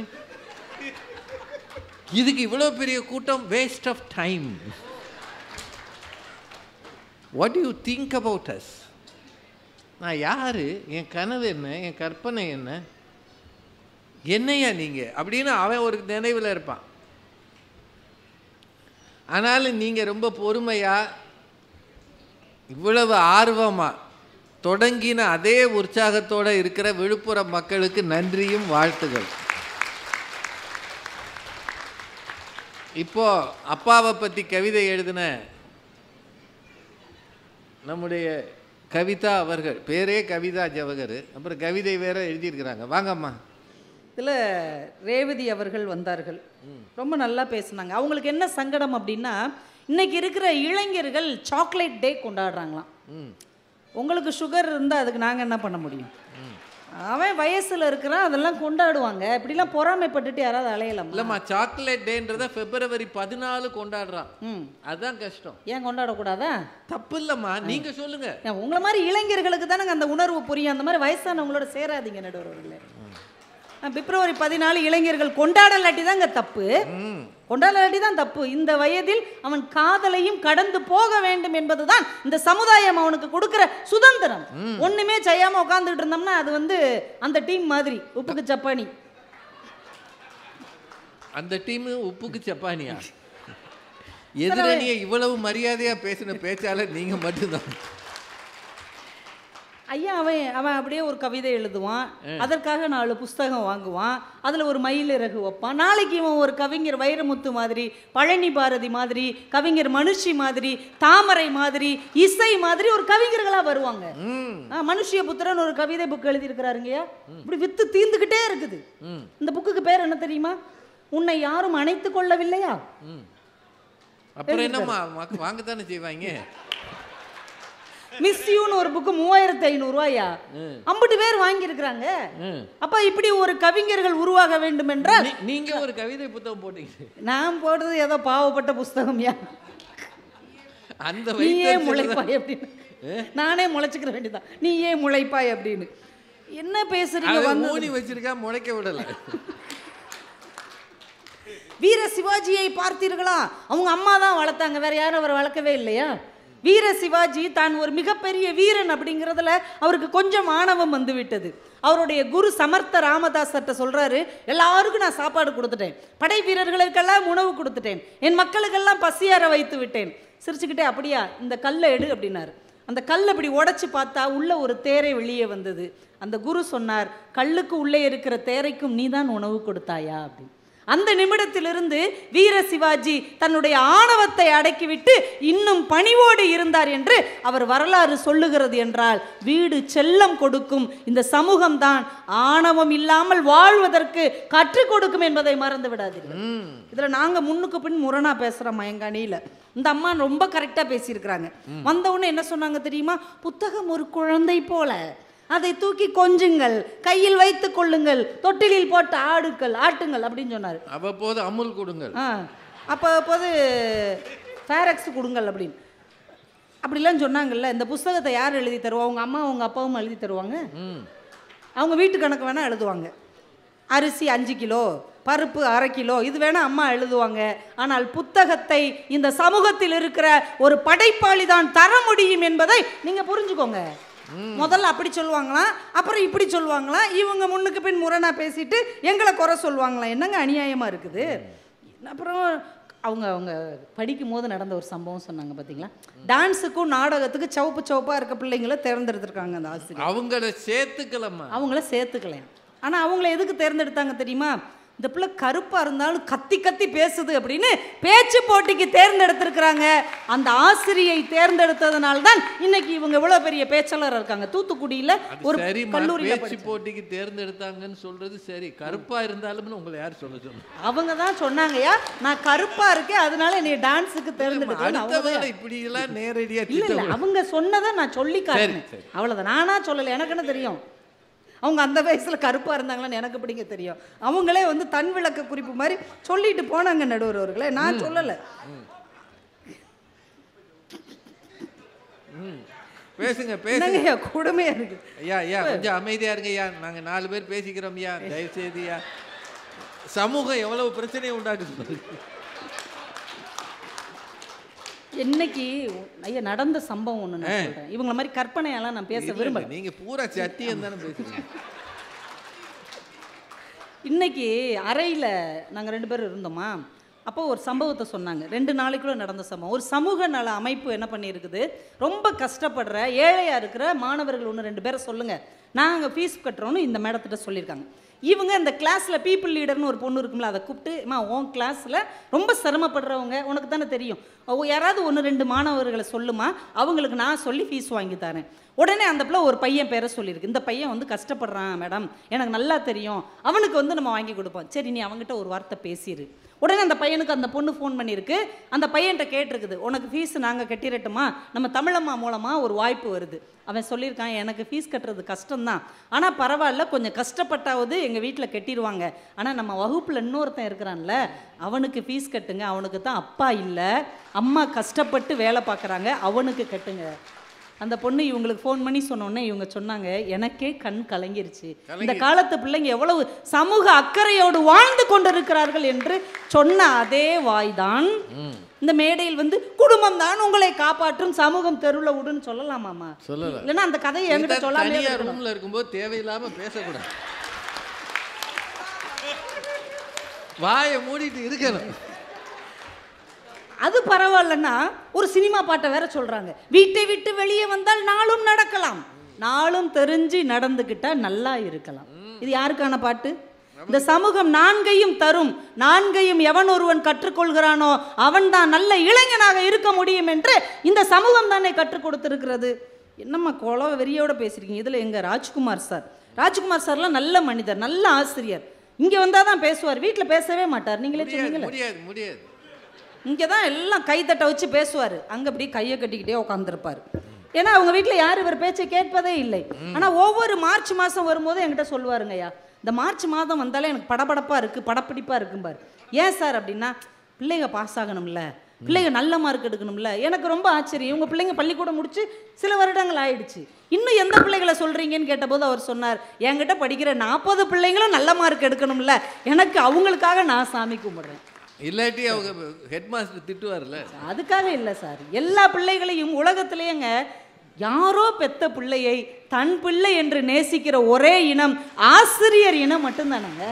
S1: இதுக்கு இவ்வளோ பெரிய கூட்டம், waste of time. What you think about us? நான் யார், என் கனவு என்ன, என் கற்பனை என்ன, என்னையா நீங்கள் அப்படின்னு அவன் ஒரு நினைவில் இருப்பான். ஆனாலும் நீங்கள் ரொம்ப பொறுமையாக இவ்வளவு ஆர்வமாக தொடங்கின அதே உற்சாகத்தோடு இருக்கிற விழுப்புரம் மக்களுக்கு நன்றியும் வாழ்த்துகள். இப்போ அப்பாவை பற்றி கவிதை எழுதின நம்முடைய கவிதா அவர்கள், பேரே கவிதா ஜவஹர், அப்புறம் கவிதை வேற எழுதியிருக்கிறாங்க. வாங்கம்மா.
S3: இதில் ரேவதி அவர்கள் வந்தார்கள், ரொம்ப நல்லா பேசுனாங்க. அவங்களுக்கு என்ன சங்கடம் அப்படின்னா, இன்னைக்கு இருக்கிற இளைஞர்கள் சாக்லேட் டே கொண்டாடுறாங்களாம். உங்களுக்கு சுகர் இருந்தால் அதுக்கு நாங்கள் என்ன பண்ண முடியும்? அவன் வயசில் இருக்கிறான், அதெல்லாம் கொண்டாடுவாங்க. இப்படிலாம் பொறாமைப்பட்டுட்டு யாராவது அலையலாம்?
S1: இல்லைம்மா, சாக்லேட் டேன்றத February 14 கொண்டாடுறான். அதுதான் கஷ்டம்.
S3: ஏன் கொண்டாடக்கூடாதா?
S1: தப்பு இல்லைம்மா, நீங்க சொல்லுங்க.
S3: உங்களை மாதிரி இளைஞர்களுக்கு தானே அந்த உணர்வு புரியும். அந்த மாதிரி வயசானவங்களோட சேராதீங்க நடுவர்களே. February 14 இளைஞர்கள் கொண்டாடலாட்டி தாங்க தப்பு, கொண்டாடலாட்டி தான் தப்பு. இந்த வயதில் அவன் காதலையும் கடந்து போக வேண்டும் என்பதுதான் இந்த சமுதாயம் அவனுக்கு கொடுக்கிற சுதந்திரம். ஒண்ணுமே செய்யாம உட்கார்ந்துட்டு இருந்தோம்னா அது அந்த டீம் மாதிரி உப்புக்கு சப்பானி.
S1: அந்த டீம் உப்புக்கு சப்பானியா? எதிரணியை இவ்வளவு மரியாதையா பேசின பேச்சாளர் நீங்க மட்டும்தான்.
S3: ஐயா, அவன் அப்படியே ஒரு கவிதை எழுதுவான், அதற்காக 4 புஸ்தகம் வாங்குவான், அதில் ஒரு மயில் இறகு வைப்பான். நாளைக்கு இவன் ஒரு கவிஞர் வைரமுத்து மாதிரி, பழனி பாரதி மாதிரி, கவிஞர் மனுஷி மாதிரி, தாமரை மாதிரி, இசை மாதிரி ஒரு கவிஞர்களாக வருவாங்க. மனுஷிய புத்திரன் ஒரு கவிதை புக் எழுதியிருக்கிறாருங்கய்யா, இப்படி வித்து தீர்ந்துக்கிட்டே இருக்குது. இந்த புக்குக்கு பேர் என்ன தெரியுமா? உன்னை யாரும் அணைத்து கொள்ளவில்லையா?
S1: அப்புறம் என்னம்மா வாங்கத்தானே செய்வாங்க.
S3: மிஸ் யூன்னு ஒரு புக்கு 3500 ரூபாயா, 50 பேர் வாங்கி இருக்கிறாங்க. அப்ப இப்படி ஒரு கவிஞர்கள் உருவாக வேண்டும் என்றால்
S1: நீங்க ஒரு கவிதை புத்தகம் போட்டீங்க.
S3: நான் போடுறது ஏதோ பாவப்பட்ட புஸ்தகம்யா,
S1: அந்த
S3: நீயே முளைப்பாய் அப்படின்னு. நானே முளைச்சுக்கிற வேண்டியதான், நீயே முளைப்பாய் அப்படின்னு. என்ன பேசுறீங்க?
S1: ஊனி வச்சிருக்கா, முளைக்க விடல.
S3: வீர சிவாஜியை பார்த்தீர்களா? அவங்க அம்மா தான் வளர்த்தாங்க, வேற யாரும் அவர் வளர்க்கவே இல்லையா? வீர சிவாஜி தான் ஒரு மிகப்பெரிய வீரன் அப்படிங்கிறதுல அவருக்கு கொஞ்சம் ஆணவம் வந்து விட்டது. அவருடைய குரு சமர்த்த ராமதாஸ்கிட்ட சொல்றாரு, எல்லாருக்கும் நான் சாப்பாடு கொடுத்துட்டேன், படை வீரர்களுக்கெல்லாம் உணவு கொடுத்துட்டேன், என் மக்களுக்கெல்லாம் பசியார வைத்து விட்டேன். சிரிச்சுக்கிட்டே, அப்படியா, இந்த கல்லை எடு அப்படின்னாரு. அந்த கல் அப்படி உடைச்சு பார்த்தா உள்ள ஒரு தேரை வெளியே வந்தது. அந்த குரு சொன்னார், கல்லுக்கு உள்ளே இருக்கிற தேரைக்கும் நீதான் உணவு கொடுத்தாயா அப்படின்னு. அந்த நிமிடத்திலிருந்து வீர சிவாஜி தன்னுடைய ஆணவத்தை அடக்கிவிட்டு இன்னும் பணிவோடு இருந்தார் என்று அவர் வரலாறு சொல்லுகிறது. என்றால் வீடு செல்லம் கொடுக்கும் இந்த சமூகம்தான் ஆணவம் இல்லாமல் வாழ்வதற்கு கற்றுக் கொடுக்கும் என்பதை மறந்து விடாதீர்கள். இதுல நாங்க முன்னுக்கு பின் முரணா பேசுறோம் மயங்கானியில. இந்த அம்மா ரொம்ப கரெக்டா பேசியிருக்கிறாங்க. வந்த உடனே என்ன சொன்னாங்க தெரியுமா? புத்தகம் ஒரு குழந்தை போல, அதை தூக்கி கொஞ்சுங்கள், கையில் வைத்துக் கொள்ளுங்கள், தொட்டிலில் போட்டு ஆட்டுங்கள் அப்படின்னு சொன்னார்.
S1: அவ்வப்போது அமுல் கொடுங்கள்,
S3: அப்போது ஃபேரக்ஸ் கொடுங்கள் அப்படின்னு அப்படிலாம் சொன்னாங்கல்ல. இந்த புஸ்தகத்தை யார் எழுதி தருவா? அவங்க அம்மா அவங்க அப்பாவும் எழுதி தருவாங்க. அவங்க வீட்டு கணக்கு வேணால் எழுதுவாங்க. அரிசி 5 கிலோ, பருப்பு 1/2 கிலோ, இது வேணா அம்மா எழுதுவாங்க. ஆனால் புத்தகத்தை இந்த சமூகத்தில் இருக்கிற ஒரு படைப்பாளி தான் தர முடியும் என்பதை நீங்க புரிஞ்சுக்கோங்க. முதல்ல அப்படி சொல்லுவாங்களாம், அப்புறம் இப்படி சொல்லுவாங்களாம். இவங்க முன்னுக்கு பின் முரணா பேசிட்டு எங்களை குறை சொல்லுவாங்களாம். என்னங்க அநியாயமா இருக்குது. அப்புறம் அவங்க படிக்கும் போது நடந்த ஒரு சம்பவம் சொன்னாங்க பார்த்தீங்களா? டான்ஸுக்கும் நாடகத்துக்கு சவுப்பாக இருக்க பிள்ளைங்களை தேர்ந்தெடுத்திருக்காங்க அந்த ஆசிரியர்.
S1: அவங்கள சேர்த்துக்கலையா? ஆனால் அவங்கள எதுக்கு தேர்ந்தெடுத்தாங்க தெரியுமா? இந்த பிள்ளை கருப்பாக இருந்தாலும் கத்தி கத்தி பேசுது அப்படின்னு பேச்சு போட்டிக்கு தேர்ந்தெடுத்திருக்கிறாங்க. அந்த ஆசிரியை தேர்ந்தெடுத்ததுனால்தான் இன்னைக்கு இவங்க இவ்வளவு பெரிய பேச்சாளர் இருக்காங்க. தூத்துக்குடியில் ஒரு கல்லூரியில் பேச்சு போட்டிக்கு தேர்ந்தெடுத்தாங்கன்னு சொல்றது சரி. கருப்பா இருந்தாலும் உங்களை யார் சொல்ல சொன்னாங்க? அவங்க தான் சொன்னாங்கயா, நான் கருப்பா இருக்கேன் அதனால என்னை டான்ஸுக்கு தேர்ந்தெடுத்தேன். இப்படி எல்லாம் நேரடியா இல்லை, அவங்க சொன்னதை நான் சொல்லி காட்டுறேன், அவ்வளவுதான். நானா சொல்லலை, எனக்கு என்ன தெரியும்? அவங்க அந்த வயசில் கருப்பாக இருந்தாங்களான்னு எனக்கு எப்படிங்க தெரியும்? அவங்களே தன் விளக்க குறிப்பு மாதிரி சொல்லிட்டு போனாங்க நடுவர் அவர்களே, நான் சொல்லலை. பேசுங்க பேசுங்க, கொடுமையா இருக்கு ஐயா. ஐயா கொஞ்சம் அமைதியா இருங்க ஐயா, நாங்க 4 பேர் பேசிக்கிறோம் ஐயா, தயவு செய்து ஐயா. சமூகம் எவ்வளவு பிரச்சனையை உண்டாக்குது. இன்னைக்கு ஐயா நடந்த சம்பவம் ஒன்று நான் சொல்றேன். இவங்கள மாதிரி கற்பனையெல்லாம் நான் பேச விரும்பல. நீங்க பூரா சத்தியம் தானே பேசுறீங்க. இன்னைக்கு அறையில் நாங்கள் 2 பேரும் இருந்தோமா,
S3: அப்போ ஒரு சம்பவத்தை சொன்னாங்க, 2 நாளைக்குள்ள நடந்த சம்பவம். ஒரு சமூக நல அமைப்பு என்ன பண்ணியிருக்குது, ரொம்ப கஷ்டப்படுற ஏழையாக இருக்கிற மாணவர்கள் 1-2 பேரை சொல்லுங்கள், நாங்கள் ஃபீஸ் கட்டுறோன்னு இந்த மேடத்திட்ட சொல்லியிருக்காங்க. இவங்க இந்த கிளாஸில் பீப்புள் லீடர்னு ஒரு பொண்ணு இருக்கும்ல, அதை கூப்பிட்டு உன் கிளாஸில் ரொம்ப சிரமப்படுறவங்க உனக்கு தானே தெரியும், யாராவது 1-2 மாணவர்களை சொல்லுமா, அவங்களுக்கு நான் சொல்லி ஃபீஸ் வாங்கி தரேன். உடனே அந்த பிள்ளை ஒரு பையன் பேரை சொல்லியிருக்கு, இந்த பையன் வந்து கஷ்டப்படுறான் மேடம், எனக்கு நல்லா தெரியும், அவனுக்கு வந்து நம்ம வாங்கி கொடுப்போம். சரி, நீ அவங்ககிட்ட ஒரு வார்த்தை பேசிடு. உடனே அந்த பையனுக்கு அந்த பொண்ணு ஃபோன் பண்ணியிருக்கு, அந்த பையன்கிட்ட கேட்டிருக்குது, உனக்கு ஃபீஸ் நாங்கள் கட்டிடட்டுமா, நம்ம தமிழம்மா மூலமாக ஒரு வாய்ப்பு வருது. அவன் சொல்லியிருக்கான், எனக்கு ஃபீஸ் கட்டுறது கஷ்டம்தான், ஆனால் பரவாயில்ல, கொஞ்சம் கஷ்டப்பட்டாவது எங்கள் வீட்டில் கட்டிடுவாங்க, ஆனால் நம்ம வகுப்பில் இன்னொருத்தன் இருக்கிறான்ல, அவனுக்கு ஃபீஸ் கட்டுங்க, அவனுக்கு தான் அப்பா இல்லை, அம்மா கஷ்டப்பட்டு வேலை பார்க்குறாங்க, அவனுக்கு கட்டுங்க. அந்த பொண்ணு இவங்களுக்கு ஃபோன் பண்ணி சொன்னோன்னே இவங்க சொன்னாங்க, எனக்கே கண் கலங்கிருச்சு, இந்த காலத்து பிள்ளைங்க எவ்வளவு சமூக அக்கறையோடு வாழ்ந்து கொண்டிருக்கிறார்கள் என்று சொன்ன அதே வாய்தான் இந்த மேடையில் வந்து குடும்பம் தான் உங்களை காப்பாற்றும், சமூகம் தெருவில் விடுன்னு சொல்லலாமாமா? சொல்லலாம். இல்லைன்னா அந்த கதையை என்கிட்ட சொல்லாமே
S1: ரூம்ல இருக்கும்போது தேவையில்லாம பேசக்கூடாது, வாயை மூடிட்டு இருக்கணும்.
S3: அது பரவாயில்லன்னா ஒரு சினிமா பாட்டை வேற சொல்றாங்க, வீட்டை விட்டு வெளியே வந்தால் நாளும் நடக்கலாம், நாளும் தெரிஞ்சு நடந்துக்கிட்டா நல்லா இருக்கலாம். இது யாருக்கான பாட்டு? இந்த சமூகம் 4ஐயும் தரும், 4ஐயும் எவன் ஒருவன் கற்றுக்கொள்கிறானோ அவன் தான் நல்ல இளைஞனாக இருக்க முடியும் என்று இந்த சமூகம் தானே கற்றுக் கொடுத்திருக்கிறது. என்னம்மா கொலை வெறியோட பேசுறீங்க? இதுல எங்க ராஜ்குமார் சார்லாம் நல்ல மனிதர், நல்ல ஆசிரியர், இங்க வந்தாதான் பேசுவார், வீட்டில் பேசவே மாட்டார். நீங்களே சொன்னீங்களே
S1: முடியாது.
S3: இங்கே தான் எல்லாம் கைத்தட்டை வச்சு பேசுவார், அங்கே அப்படி கையை கட்டிக்கிட்டே உட்காந்துருப்பார். ஏன்னா அவங்க வீட்டில் யாரும் இவர் பேச்சை கேட்பதே இல்லை. ஆனால் ஒவ்வொரு மார்ச் மாதம் வரும்போது என்கிட்ட சொல்லுவாருங்கய்யா, இந்த மார்ச் மாதம் வந்தாலே எனக்கு படபடப்பாக இருக்குது, படப்பிடிப்பாக இருக்கும்பார். ஏன் சார் அப்படின்னா, பிள்ளைங்க பாஸ் ஆகணும்ல, பிள்ளைங்க நல்ல மார்க் எடுக்கணும்ல. எனக்கு ரொம்ப ஆச்சரியம், உங்கள் பிள்ளைங்க பள்ளிக்கூடம் முடிச்சு சில வருடங்கள் ஆயிடுச்சு, இன்னும் எந்த பிள்ளைகளை சொல்கிறீங்கன்னு கேட்டபோது அவர் சொன்னார், என்கிட்ட படிக்கிற 40 பிள்ளைங்களும் நல்ல மார்க் எடுக்கணும்ல, எனக்கு அவங்களுக்காக நான் சாமி கும்பிட்றேன்.
S1: இல்லாட்டி அவங்க ஹெட் மாஸ்டர் திட்டுவார்ல.
S3: அதுக்காக இல்லை சார், எல்லா பிள்ளைகளையும் உலகத்திலேயேங்க யாரோ பெத்த பிள்ளையை தன் பிள்ளை என்று நேசிக்கிற ஒரே இனம் ஆசிரியர் இனம் மட்டும்தானங்க.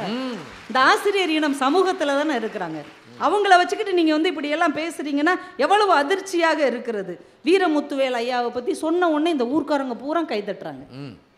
S3: இந்த ஆசிரியர் இனம் சமூகத்தில் தானே இருக்கிறாங்க. அவங்கள வச்சுக்கிட்டு நீங்கள் வந்து இப்படியெல்லாம் பேசுகிறீங்கன்னா எவ்வளவு அதிர்ச்சியாக இருக்கிறது. வீரமுத்துவேல் ஐயாவை பற்றி சொன்ன உடனே இந்த ஊர்க்காரங்க பூரா கை தட்டுறாங்க.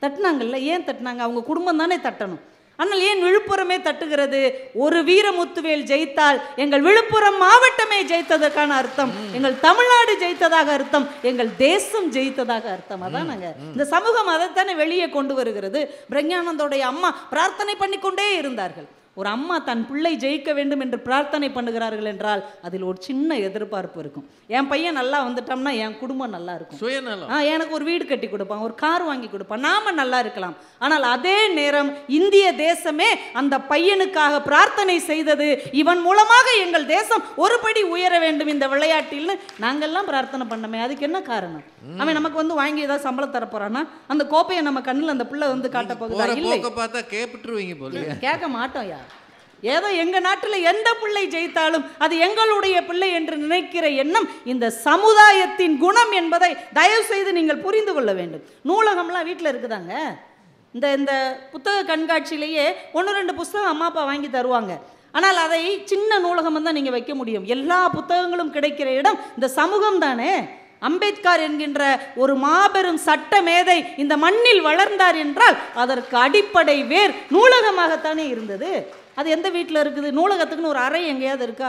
S3: தட்டினாங்கல்ல, ஏன் தட்டினாங்க? அவங்க குடும்பம் தானே தட்டணும். ஆனால் ஏன் விழுப்புரமே தட்டுகிறது? ஒரு வீரமுத்துவேல் ஜெயித்தால் எங்கள் விழுப்புரம் மாவட்டமே ஜெயித்ததற்கான அர்த்தம், எங்கள் தமிழ்நாடு ஜெயித்ததாக அர்த்தம், எங்கள் தேசம் ஜெயித்ததாக அர்த்தம். அதான் நாங்கள் இந்த சமூகம் அதைத்தானே வெளியே கொண்டு வருகிறது. பிரக்ஞானந்தோடைய அம்மா பிரார்த்தனை பண்ணிக்கொண்டே இருந்தார்கள். ஒரு அம்மா தன் பிள்ளை ஜெயிக்க வேண்டும் என்று பிரார்த்தனை பண்ணுகிறார்கள் என்றால் அதில் ஒரு சின்ன எதிர்பார்ப்பு இருக்கும். என் பையன் நல்லா வந்துட்டோம்னா என் குடும்பம் நல்லா இருக்கும், சுயநலம், எனக்கு ஒரு வீடு கட்டி கொடுப்பான், ஒரு கார் வாங்கி கொடுப்பான், நாம நல்லா இருக்கலாம். ஆனால் அதே நேரம் இந்திய தேசமே அந்த பையனுக்காக பிரார்த்தனை செய்தது, இவன் மூலமாக எங்கள் தேசம் ஒரு படி உயர வேண்டும் இந்த விளையாட்டில்னு நாங்கள்லாம் பிரார்த்தனை பண்ணமே. அதுக்கு என்ன காரணம்? அவன் நமக்கு வந்து வாங்கி ஏதாவது சம்பளம் தர போறான்னா அந்த கோப்பையை நம்ம கண்ணில் அந்த பிள்ளை வந்து காட்ட போகுதா? இல்லை, கேட்க மாட்டோம் யார். ஏதோ எங்க நாட்டில் எந்த பிள்ளை ஜெயித்தாலும் அது எங்களுடைய பிள்ளை என்று நினைக்கிற எண்ணம் இந்த சமுதாயத்தின் குணம் என்பதை தயவு செய்து நீங்கள் புரிந்து கொள்ள வேண்டும். நூலகம்லாம் வீட்டில் இருக்குதாங்க. இந்த புத்தக கண்காட்சியிலேயே 1-2 புத்தகம் அம்மா அப்பா வாங்கி தருவாங்க. ஆனால் அதை சின்ன நூலகம் தான் நீங்கள் வைக்க முடியும். எல்லா புத்தகங்களும் கிடைக்கிற இடம் இந்த சமூகம் தானே. அம்பேத்கர் என்கின்ற ஒரு மாபெரும் சட்ட மேதை இந்த மண்ணில் வளர்ந்தார் என்றால் அதற்கு அடிப்படை வேர் நூலகமாகத்தானே இருந்தது. அது எந்த வீட்டில் இருக்குது? நூலகத்துக்குன்னு ஒரு அறை எங்கேயாவது இருக்கா?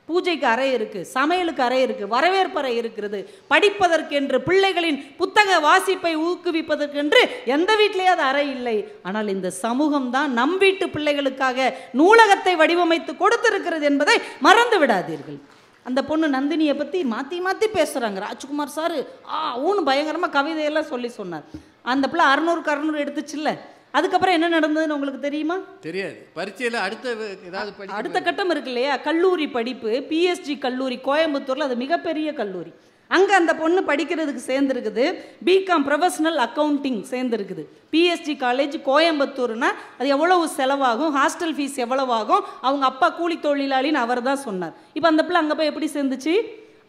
S3: பூஜைக்கு அறை இருக்குது, சமையலுக்கு அறை இருக்குது, வரவேற்பறை இருக்கிறது, படிப்பதற்கென்று பிள்ளைகளின் புத்தக வாசிப்பை ஊக்குவிப்பதற்கென்று எந்த வீட்டிலேயாவது அறை இல்லை. ஆனால் இந்த சமூகம் தான் நம் வீட்டு பிள்ளைகளுக்காக நூலகத்தை வடிவமைத்து கொடுத்திருக்கிறது என்பதை மறந்து விடாதீர்கள். அந்த பொண்ணு நந்தினியை பற்றி மாற்றி மாற்றி பேசுகிறாங்க. ராஜ்குமார் சார் ஊன்னு பயங்கரமாக கவிதையெல்லாம் சொன்னார். அந்த பிள்ளை 600க்கு 600 எடுத்துச்சுல்ல. அதுக்கப்புறம் என்ன நடந்ததுன்னு உங்களுக்கு தெரியுமா? தெரியாது. பரீட்சையில் அடுத்த கட்டம் இருக்கு இல்லையா, கல்லூரி படிப்பு. பிஎஸ்ஜி கல்லூரி கோயம்புத்தூரில், அது மிகப்பெரிய கல்லூரி. அங்கே அந்த பொண்ணு படிக்கிறதுக்கு சேர்ந்துருக்குது. பிகாம் ப்ரொஃபஷனல் அக்கௌண்டிங் சேர்ந்துருக்குது. பிஎஸ்ஜி காலேஜ் கோயம்புத்தூர்னா அது எவ்வளவு செலவாகும், ஹாஸ்டல் ஃபீஸ் எவ்வளவாகும், அவங்க அப்பா கூலி தொழிலாளின்னு அவர் தான் சொன்னார். இப்போ அந்த பிள்ளை அங்கே போய் எப்படி சேர்ந்துச்சு?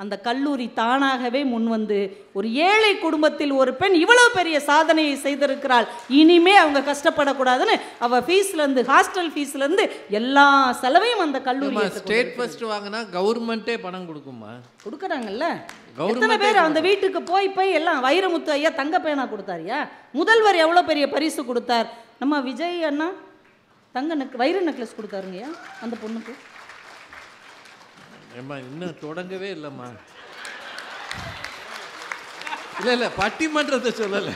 S3: அந்த கல்லூரி தானாகவே முன்வந்து ஒரு ஏழை குடும்பத்தில் ஒரு பெண் இவ்வளவு பெரிய சாதனையை செய்திருக்கிறாள், இனிமே அவங்க கஷ்டப்படக்கூடாதுன்னு அவ ஃபீஸ்லேருந்து, ஹாஸ்டல் ஃபீஸ்லேருந்து எல்லா செலவையும் அந்த கல்லூரி.
S1: ஸ்டேட் ஃபர்ஸ்ட் வாங்கினா கவர்மெண்ட்டே பணம் கொடுக்குமா?
S3: கொடுக்குறாங்கல்ல. எத்தனை பேர் அந்த வீட்டுக்கு போய் போய் எல்லாம் வைரமுத்து ஐயா தங்க பேனா கொடுத்தாரியா, முதல்வர் எவ்வளோ பெரிய பரிசு கொடுத்தார், நம்ம விஜய் அண்ணா வைர நெக்லஸ் கொடுத்தாருங்கய்யா அந்த பொண்ணுக்கு.
S1: இன்னும் தொடங்கவே இல்லைம்மா. இல்லை பட்டிமன்றத்தை சொல்லலை,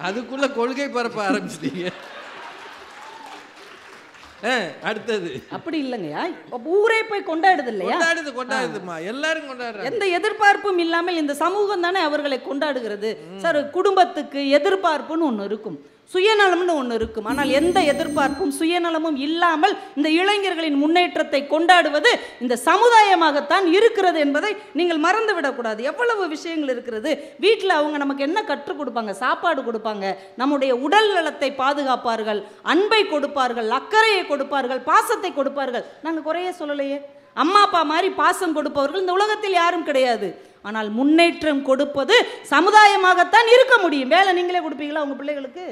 S1: அதுக்குள்ள கொள்கை பரப்ப ஆரம்பிச்சிட்டீங்க. அடுத்தது அப்படி
S3: இல்லைங்கய்யா, ஊரே போய் கொண்டாடுது இல்லையா?
S1: கொண்டாடுதுமா, எல்லாரும் கொண்டாடுறாங்க.
S3: எந்த எதிர்பார்ப்பும் இல்லாமல் இந்த சமூகம் தானே அவர்களை கொண்டாடுகிறது. சார், குடும்பத்துக்கு எதிர்பார்ப்புன்னு ஒன்று இருக்கும், சுயநலம்னு ஒன்று இருக்கும். ஆனால் எந்த எதிர்பார்ப்பும் சுயநலமும் இல்லாமல் இந்த இளைஞர்களின் முன்னேற்றத்தை கொண்டாடுவது இந்த சமுதாயமாகத்தான் இருக்கிறது என்பதை நீங்கள் மறந்து விடக்கூடாது. எவ்வளவு விஷயங்கள் இருக்கிறது வீட்டில். அவங்க நமக்கு என்ன கற்றுக் கொடுப்பாங்க? சாப்பாடு கொடுப்பாங்க, நம்முடைய உடல் நலத்தை பாதுகாப்பார்கள், அன்பை கொடுப்பார்கள், அக்கறையை கொடுப்பார்கள், பாசத்தை கொடுப்பார்கள். நாங்கள் குறைய சொல்லலையே. அம்மா அப்பா மாதிரி பாசம் கொடுப்பவர்கள் இந்த உலகத்தில் யாரும் கிடையாது. ஆனால் முன்னேற்றம் கொடுப்பது சமுதாயமாகத்தான் இருக்க முடியும். வேலை நீங்களே கொடுப்பீங்களா உங்கள் பிள்ளைகளுக்கு?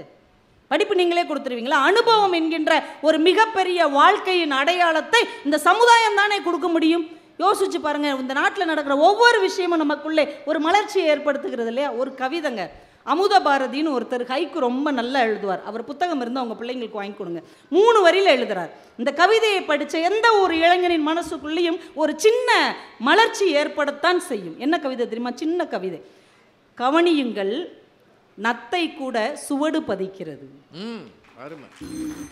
S3: படிப்பு நீங்களே கொடுத்துருவீங்களா? அனுபவம் என்கின்ற ஒரு மிகப்பெரிய வாழ்க்கையின் அடையாளத்தை இந்த சமுதாயம் தானே கொடுக்க முடியும். யோசிச்சு பாருங்க, இந்த நாட்டில் நடக்கிற ஒவ்வொரு விஷயமும் நமக்குள்ளே ஒரு மலர்ச்சியை ஏற்படுத்துகிறது இல்லையா? ஒரு கவிதைங்க, அமுத பாரதின்னு ஒருத்தர் ஹைக்கு ரொம்ப நல்லா எழுதுவார். அவர் புத்தகம் இருந்து அவங்க பிள்ளைங்களுக்கு வாங்கி கொடுங்க. 3 வரியில் எழுதுறார். இந்த கவிதையை படித்த எந்த ஒரு இளைஞனின் மனசுக்குள்ளேயும் ஒரு சின்ன மலர்ச்சி ஏற்படத்தான் செய்யும். என்ன கவிதை தெரியுமா? சின்ன கவிதை. கவனியுங்கள், நத்தை கூட சுவடு பதிக்கிறது.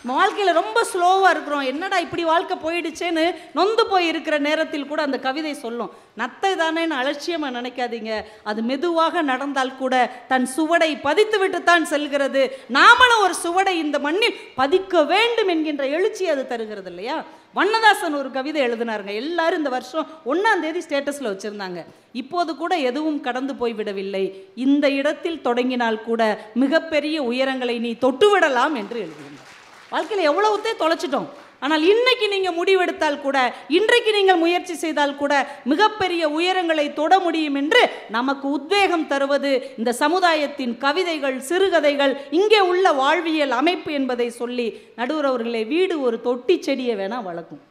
S3: வாழ்க்கையில் ரொம்ப ஸ்லோவாக இருக்கிறோம், என்னடா இப்படி வாழ்க்கை போயிடுச்சேன்னு நொந்து போய் இருக்கிற நேரத்தில் கூட அந்த கவிதை சொல்லும், நத்தை தானேன்னு அலட்சியமாக நினைக்காதீங்க, அது மெதுவாக நடந்தால் கூட தன் சுவடை பதித்து விட்டுத்தான் செல்கிறது. நாமளும் ஒரு சுவடை இந்த மண்ணில் பதிக்க வேண்டும் என்கின்ற எழுச்சி அது தருகிறது இல்லையா? வண்ணதாசன் ஒரு கவிதை எழுதினாருங்க. எல்லாரும் இந்த வருஷம் 1ஆம் தேதி ஸ்டேட்டஸில் வச்சுருந்தாங்க. இப்போது கூட எதுவும் கடந்து போய்விடவில்லை, இந்த இடத்தில் தொடங்கினால் கூட மிகப்பெரிய உயரங்களை நீ தொட்டுவிடலாம் என்று எழுதுகிறார். வாழ்க்கையில் எவ்வளவுத்தே தொலைச்சிட்டோம். ஆனால் இன்னைக்கு நீங்கள் முடிவெடுத்தால் கூட, இன்றைக்கு நீங்கள் முயற்சி செய்தால் கூட மிகப்பெரிய உயரங்களை தொட முடியும் என்று நமக்கு உத்வேகம் தருவது இந்த சமுதாயத்தின் கவிதைகள், சிறுகதைகள், இங்கே உள்ள வாழ்வியல் அமைப்பு என்பதை சொல்லி, நடுவர் அவர்களே, வீடு ஒரு தொட்டி செடியை வேணால் வளர்க்கும்.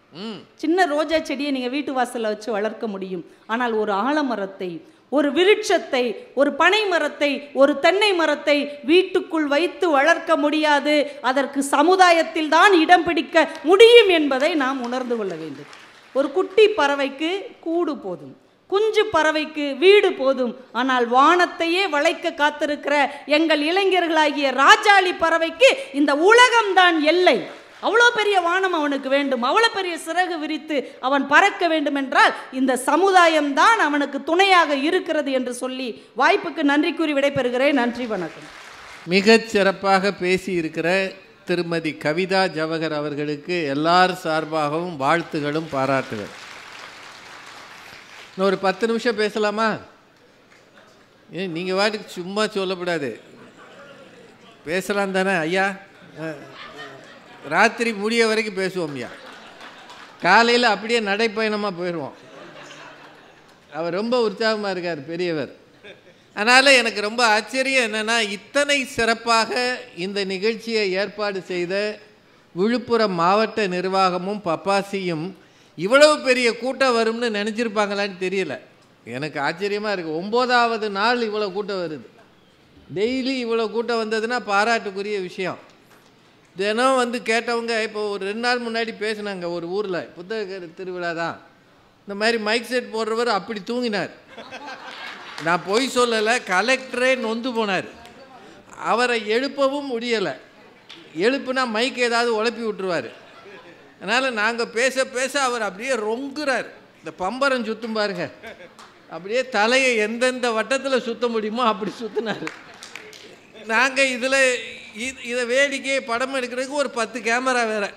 S3: சின்ன ரோஜா செடியை நீங்கள் வீட்டு வாசலில் வச்சு வளர்க்க முடியும். ஆனால் ஒரு ஆலமரத்தை, ஒரு விருட்சத்தை, ஒரு பனை மரத்தை, ஒரு தென்னை மரத்தை வீட்டுக்குள் வைத்து வளர்க்க முடியாது. அதற்கு சமுதாயத்தில் தான் இடம் பிடிக்க முடியும் என்பதை நாம் உணர்ந்து கொள்ள வேண்டும். ஒரு குட்டி பறவைக்கு கூடு போதும், குஞ்சு பறவைக்கு வீடு போதும். ஆனால் வானத்தையே வளைக்க காத்திருக்கிற எங்கள் இளைஞர்களாகிய ராஜாளி பறவைக்கு இந்த உலகம்தான் எல்லை. அவ்வளோ பெரிய வானம் அவனுக்கு வேண்டும், அவ்வளோ பெரிய சிறகு விரித்து அவன் பறக்க வேண்டும் என்றால் இந்த சமுதாயம் தான் அவனுக்கு துணையாக இருக்கிறது என்று சொல்லி வாய்ப்புக்கு நன்றி கூறி விடைபெறுகிறேன். நன்றி, வணக்கம்.
S1: மிகச் சிறப்பாக பேசி இருக்கிற திருமதி கவிதா ஜவஹர் அவர்களுக்கு எல்லார் சார்பாகவும் வாழ்த்துகளும் பாராட்டுகள். இன்னும் ஒரு 10 நிமிஷம் பேசலாமா? நீங்கள் வாட்டுக்கு சும்மா சொல்லக்கூடாது, பேசலாம் தானே ஐயா? ராத்திரி முடிய வரைக்கும் பேசுவோம் ஐயா, காலையில் அப்படியே நடைப்பயணமாக போயிடுவோம். அவர் ரொம்ப உற்சாகமாக இருக்கார், பெரியவர். அதனால் எனக்கு ரொம்ப ஆச்சரியம் என்னென்னா, இத்தனை சிறப்பாக இந்த நிகழ்ச்சியை ஏற்பாடு செய்த விழுப்புரம் மாவட்ட நிர்வாகமும் பப்பாசியும் இவ்வளவு பெரிய கூட்டம் வரும்னு நினச்சிருப்பாங்களான்னு தெரியல. எனக்கு ஆச்சரியமாக இருக்குது. 9ஆவது நாள் இவ்வளோ கூட்டம் வருது. டெய்லி இவ்வளோ கூட்டம் வந்ததுன்னா பாராட்டுக்குரிய விஷயம். தினம் வந்து கேட்டவங்க, இப்போ ஒரு 2 நாள் முன்னாடி பேசினாங்க ஒரு ஊரில், புத்தக திருவிழா தான், இந்த மாதிரி மைக் செட் போடுறவர் அப்படி தூங்கினார். நான் பொய் சொல்லலை, கலெக்டரே நொந்து போனார். அவரை எழுப்பவும் முடியலை. எழுப்புனா மைக் ஏதாவது உழப்பி விட்டுருவார். அதனால் நாங்கள் பேச பேச அவர் அப்படியே ரொங்குறார். இந்த பம்பரம் சுற்றும் பாருங்க, அப்படியே தலையை எந்தெந்த வட்டத்தில் சுற்ற முடியுமோ அப்படி சுற்றினார். நாங்கள் இதை வேடிக்கையை படம் எடுக்கிறதுக்கு ஒரு 10 கேமரா வேறு.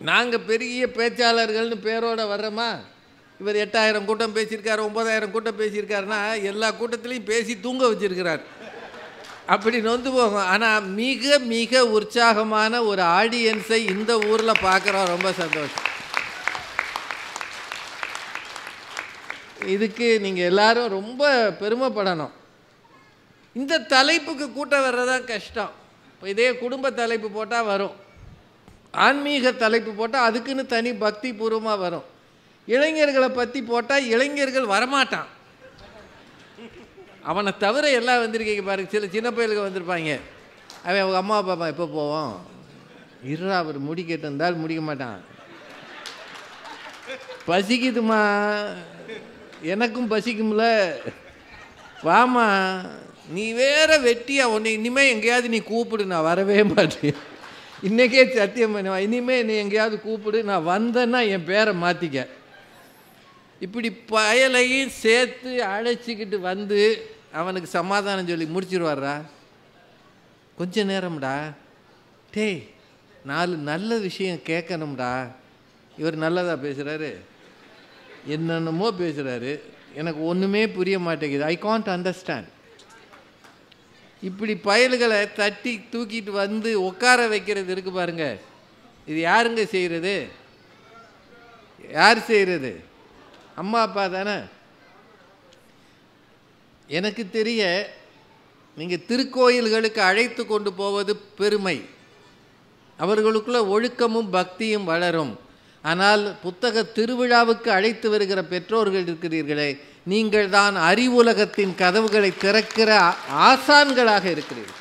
S1: நாங்கள் பெரிய பேச்சாளர்கள்னு பேரோட வர்றோமா? இவர் 8000 கூட்டம் பேசியிருக்கார், 9000 கூட்டம் பேசியிருக்காருன்னா எல்லா கூட்டத்திலையும் பேசி தூங்க வச்சிருக்கிறார். அப்படி நொந்து போகும். ஆனால் மிக மிக உற்சாகமான ஒரு ஆடியன்ஸை இந்த ஊரில் பார்க்குறோம். ரொம்ப சந்தோஷம். இதுக்கு நீங்கள் எல்லாரும் ரொம்ப பெருமைப்படணும். இந்த தலைப்புக்கு கூட்டம் வர்றதான் கஷ்டம். இப்போ இதே குடும்ப தலைப்பு போட்டால் வரும், ஆன்மீக தலைப்பு போட்டால் அதுக்குன்னு தனி பக்தி பூர்வமாக வரும். இளைஞர்களை பற்றி போட்டால் இளைஞர்கள் வரமாட்டான். அவனை தவிர எல்லாம் வந்திருக்கீங்க பாருங்க. சில சின்ன பையலுக்கு வந்திருப்பாங்க. அவன் அவங்க அம்மா அப்பா எப்போ போவோம், இருறா அவர் முடிக்கட்டு இருந்தாலும் முடிக்க மாட்டான். பசிக்குதுமா, எனக்கும் பசிக்கும்ல, வாமா, நீ வேற வெட்டியா, உன்னை இனிமேல் எங்கேயாவது நீ கூப்பிடு, நான் வரவே மாட்டேன். இன்றைக்கே சத்தியம் பண்ணுவா, இனிமேல் நீ எங்கேயாவது கூப்பிடு, நான் வந்தேன்னா என் பேரை மாற்றிக்க. இப்படி பயலையும் சேர்த்து அழைச்சிக்கிட்டு வந்து அவனுக்கு சமாதானம் சொல்லி முடிச்சிருவாரா? கொஞ்ச நேரம்டா, டேய் 4 நல்ல விஷயம் கேட்கணும்டா. இவர் நல்லதாக பேசுகிறாரு, என்னென்னமோ பேசுகிறாரு, எனக்கு ஒன்றுமே புரிய மாட்டேங்குது. I can't understand. இப்படி பயல்களை தட்டி தூக்கிட்டு வந்து உட்கார வைக்கிறது இருக்கு பாருங்க, இது யாருங்க செய்கிறது? யார் செய்கிறது? அம்மா அப்பா தானே. எனக்கு தெரிய நீங்கள் திருக்கோயில்களுக்கு அழைத்து கொண்டு போவது பெருமை, அவர்களுக்குள்ள ஒழுக்கமும் பக்தியும் வளரும். ஆனால் புத்தக திருவிழாவுக்கு அழைத்து வருகிற பெற்றோர்கள் இருக்கிறீர்களே, நீங்கள் தான் அறிவுலகத்தின் கதவுகளை திறக்கிற ஆசான்களாக இருக்கிறீர்கள்.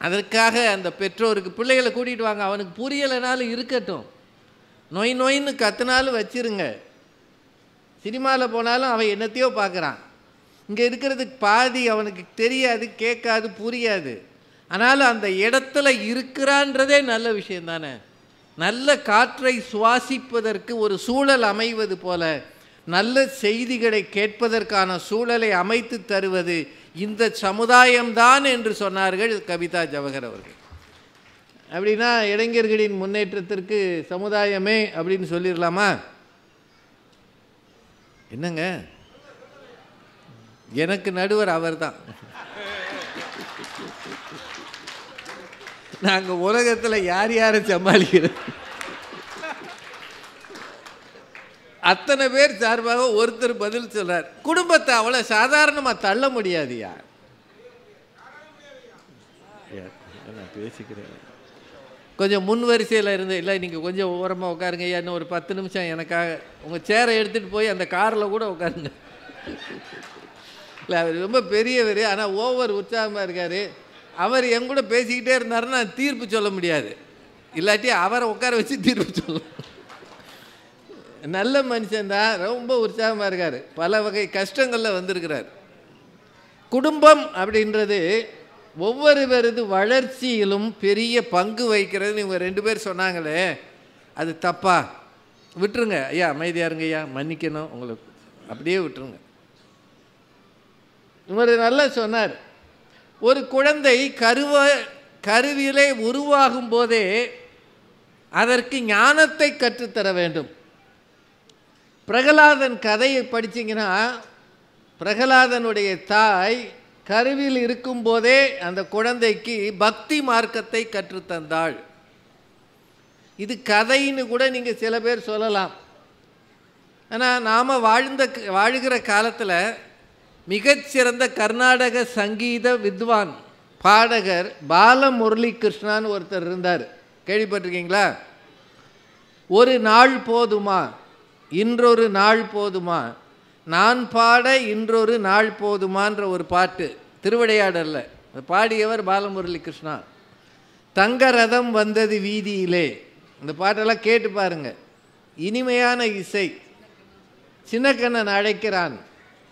S1: அதற்காக அந்த பெற்றோருக்கு பிள்ளைகளை கூட்டிகிட்டு வாங்க, அவனுக்கு புரியலைனாலும் இருக்கட்டும், நொய் நொயின்னு கத்துனாலும் வச்சிருங்க. சினிமாவில் போனாலும் அவன் என்னத்தையோ பார்க்குறான். இங்கே இருக்கிறதுக்கு பாதி அவனுக்கு தெரியாது, கேட்காது, புரியாது. ஆனாலும் அந்த இடத்துல இருக்கிறான்றதே நல்ல விஷயம் தானே. நல்ல காற்றை சுவாசிப்பதற்கு ஒரு சூழல் அமைவது போல நல்ல செய்திகளை கேட்பதற்கான சூழலை அமைத்து தருவது இந்த சமுதாயம்தான் என்று சொன்னார்கள் கவிதா ஜவஹர் அவர்கள். அப்படின்னா இளைஞர்களின் முன்னேற்றத்திற்கு சமுதாயமே அப்படின்னு சொல்லிடலாமா? என்னங்க, எனக்கு நடுவர் அவர் தான். நாங்கள் உலகத்தில் யார் யாரை சமாளிக்கிறோம், அத்தனை பேர் சார்பாக ஒருத்தர் பதில் சொல்றார். குடும்பத்தை அவ்வளோ சாதாரணமாக தள்ள முடியாதுயா. நான் பேசிக்கிறேன், கொஞ்சம் முன் வரிசையில் இருந்து, இல்லை நீங்கள் கொஞ்சம் ஓரமாக உட்காருங்க ஐயா, இன்னும் ஒரு 10 நிமிஷம் எனக்காக உங்கள் சேரை எடுத்துகிட்டு போய் அந்த காரில் கூட உட்காருங்க. இல்லை, அவர் ரொம்ப பெரியவர், ஆனால் ஓவர் உற்சாகமாக இருக்கார். அவர் என் கூட பேசிக்கிட்டே இருந்தாருன்னா தீர்ப்பு சொல்ல முடியாது, இல்லாட்டி அவரை உட்கார வச்சு தீர்ப்பு சொல்லணும். நல்ல மனுஷன்தான், ரொம்ப உற்சாகமாக இருக்கார், பல வகை கஷ்டங்களில் வந்திருக்கிறார். குடும்பம் அப்படின்றது ஒவ்வொருவரது வளர்ச்சியிலும் பெரிய பங்கு வகிக்கிறதுன்னு இவங்க 2 பேர் சொன்னாங்களே, அது தப்பா? விட்டுருங்க ஐயா, அமைதியாக இருங்க ஐயா, மன்னிக்கணும் உங்களுக்கு, அப்படியே விட்டுருங்க. இவர் நல்லா சொன்னார், ஒரு குழந்தை கருவிலே உருவாகும் போதே அதற்கு ஞானத்தை கற்றுத்தர வேண்டும். பிரகலாதன் கதையை படிச்சிங்கன்னா, பிரகலாதனுடைய தாய் கருவில் இருக்கும்போதே அந்த குழந்தைக்கு பக்தி மார்க்கத்தை கற்றுத்தந்தாள். இது கதைன்னு கூட நீங்கள் சில பேர் சொல்லலாம். ஆனால் நாம் வாழுகிற காலத்தில் மிகச்சிறந்த கர்நாடக சங்கீத வித்வான் பாடகர் பாலமுரளி கிருஷ்ணான்னு ஒருத்தர் இருந்தார். கேள்விப்பட்டிருக்கீங்களா? ஒரு நாள் போதுமா, இன்றொரு நாள் போதுமா, நான் பாட இன்றொரு நாள் போதுமான்ற ஒரு பாட்டு திருவிளையாடல்ல பாடியவர் பாலமுரளி கிருஷ்ணா. தங்க ரதம் வந்தது வீதியிலே, இந்த பாட்டெல்லாம் கேட்டு பாருங்க, இனிமையான இசை. சின்னக்கண்ணன் அழைக்கிறான்,